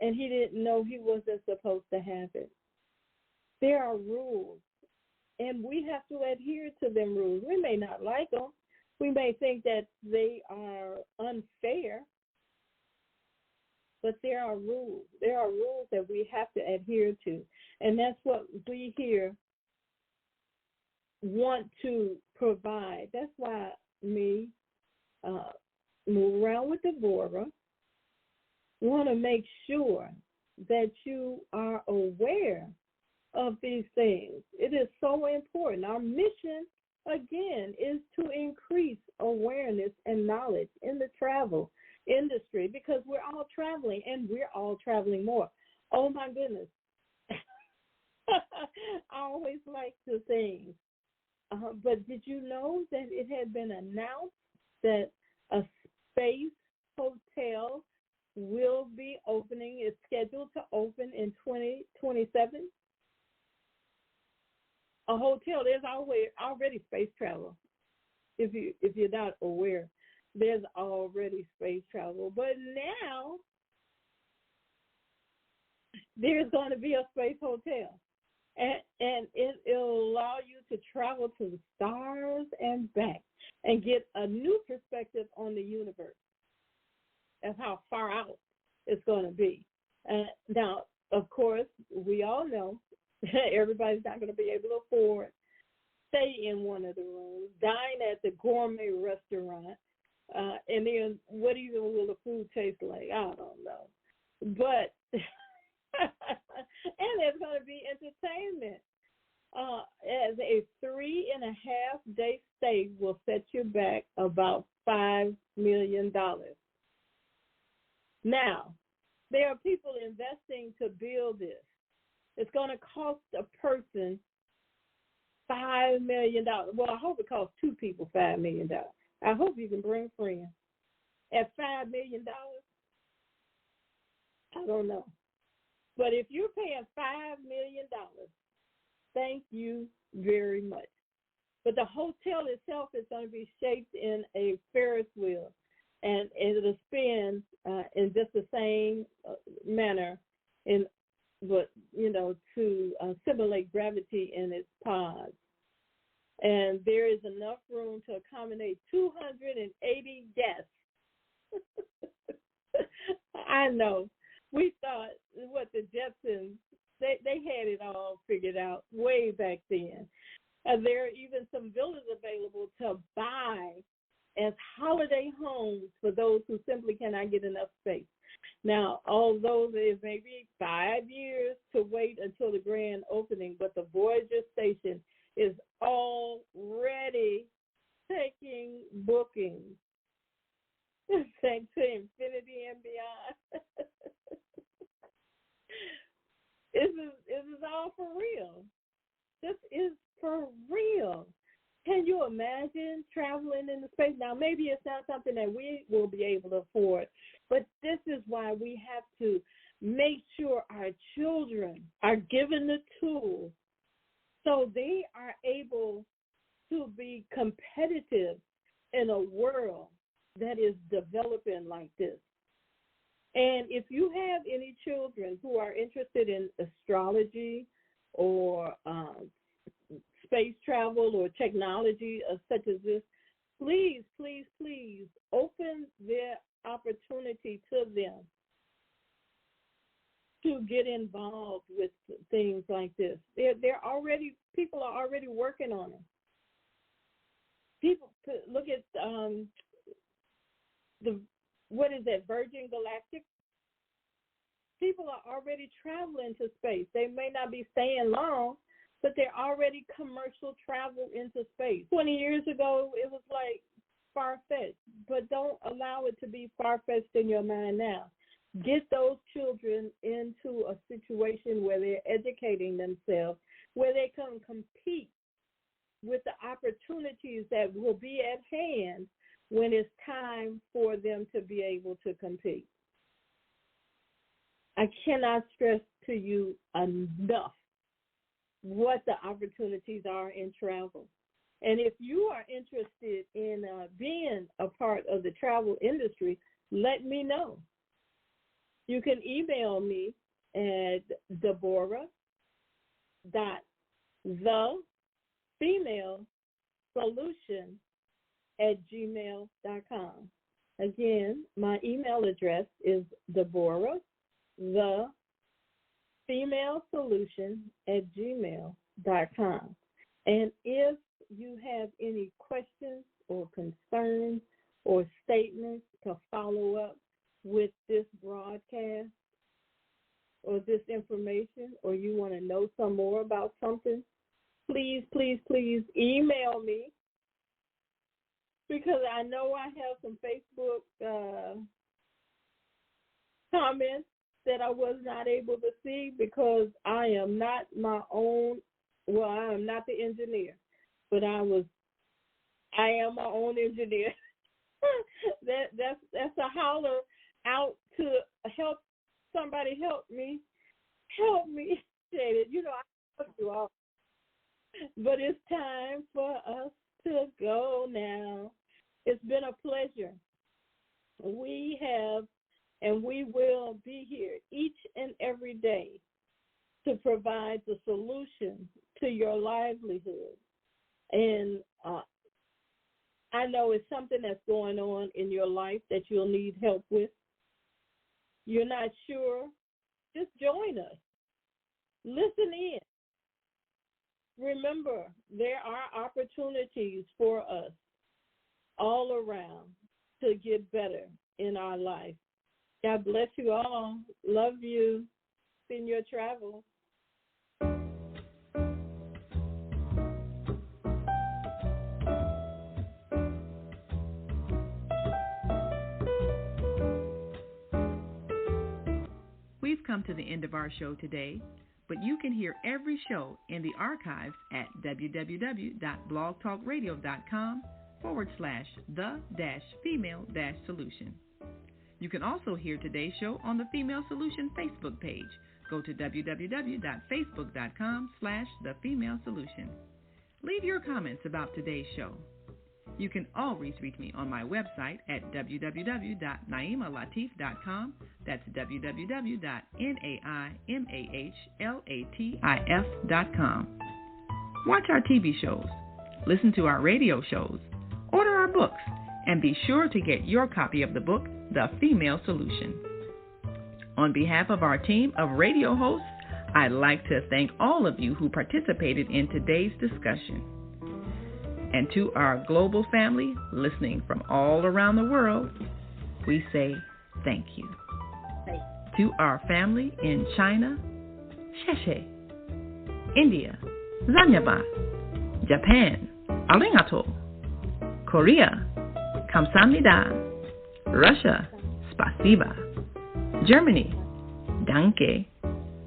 And he didn't know he wasn't supposed to have it. There are rules, and we have to adhere to them rules. We may not like them. We may think that they are unfair, but there are rules. There are rules that we have to adhere to, and that's what we here want to provide. That's why me, Move Around with Deborah, want to make sure that you are aware of these things. It is so important. Our mission, again, is to increase awareness and knowledge in the travel industry, because we're all traveling, and we're all traveling more. Oh, my goodness. I always like to sing. But did you know that it had been announced that a space hotel will be opening, is scheduled to open in 2027? A hotel, there's already space travel. If you're not aware, there's already space travel. But now there's going to be a space hotel. And it'll allow you to travel to the stars and back and get a new perspective on the universe and how far out it's going to be. Now, of course, we all know everybody's not going to be able to afford stay in one of the rooms, dine at the gourmet restaurant, and then what even will the food taste like? I don't know. But and there's going to be entertainment. As a 3.5-day stay will set you back about $5 million. Now, there are people investing to build this. It's going to cost a person $5 million. Well, I hope it costs two people $5 million. I hope you can bring friends. At $5 million, I don't know. But if you're paying $5 million, thank you very much. But the hotel itself is going to be shaped in a Ferris wheel, and it'll spin in just the same manner, to simulate gravity in its pods. And there is enough room to accommodate 280 guests. I know. We thought what the Jetsons, they had it all figured out way back then. There are even some villas available to buy as holiday homes for those who simply cannot get enough space. Now, although there may be 5 years to wait until the grand opening, but the Voyager station is already taking bookings. Thanks to infinity and beyond. This is all for real. This is for real. Can you imagine traveling in the space? Now, maybe it's not something that we will be able to afford But this is why we have to make sure our children are given the tools so they are able to be competitive in a world that is developing like this. And if you have any children who are interested in astrology or space travel or technology such as this, please, please, please open their opportunity to them to get involved with things like this. People are already working on it. People look at Virgin Galactic. People are already traveling to space. They may not be staying long, but they're already commercial travel into space. 20 years ago, it was like far-fetched, but don't allow it to be far-fetched in your mind now. Get those children into a situation where they're educating themselves, where they can compete with the opportunities that will be at hand when it's time for them to be able to compete. I cannot stress to you enough what the opportunities are in travel. And if you are interested in being a part of the travel industry, let me know. You can email me at Deborah.thefemalesolution@gmail.com. Again, my email address is Deborah.thefemalesolution@gmail.com. And if you have any questions or concerns or statements to follow up with this broadcast or this information, or you want to know some more about something, please, please, please email me, because I know I have some Facebook comments that I was not able to see because I am not I am not the engineer, but I am my own engineer. That's a holler out to help somebody help me. You know, I love you all. But it's time for us to go now. It's been a pleasure. We have and we will be here each and every day to provide the solution to your livelihood. And I know it's something that's going on in your life that you'll need help with. You're not sure? Just join us. Listen in. Remember, there are opportunities for us all around to get better in our life. God bless you all. Love you in your travels. We've come to the end of our show today, but you can hear every show in the archives at www.blogtalkradio.com/the-female-solution. You can also hear today's show on the Female Solution Facebook page. Go to www.facebook.com/thefemalesolution. Leave your comments about today's show. You can always reach me on my website at www.naimalatif.com. That's www.naimalatif.com. Watch our TV shows, listen to our radio shows, order our books, and be sure to get your copy of the book, The Female Solution. On behalf of our team of radio hosts, I'd like to thank all of you who participated in today's discussion. And to our global family listening from all around the world, we say thank you. To our family in China, Sheshe, India, Zanyaba, Japan, Arigato, Korea, Kamsahamnida, Russia, Spasiba, Germany, Danke,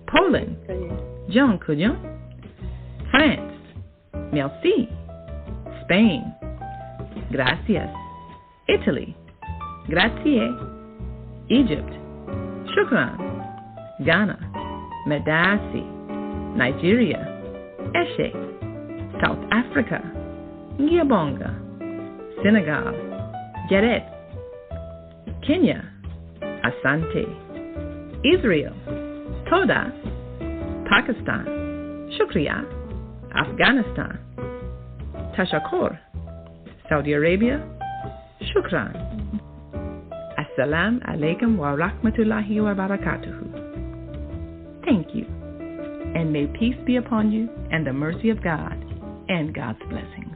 Poland, John Kujon, France, Merci, Spain, Gracias, Italy, Grazie, Egypt, Shukran. Ghana, Medasi. Nigeria, Eshe. South Africa, Ngiyabonga. Senegal, Geret. Kenya, Asante. Israel, Toda. Pakistan, Shukriya. Afghanistan, Tashakkur. Saudi Arabia, Shukran. Assalamu alaikum wa rahmatullahi wa barakatuhu. Thank you, and may peace be upon you and the mercy of God and God's blessing.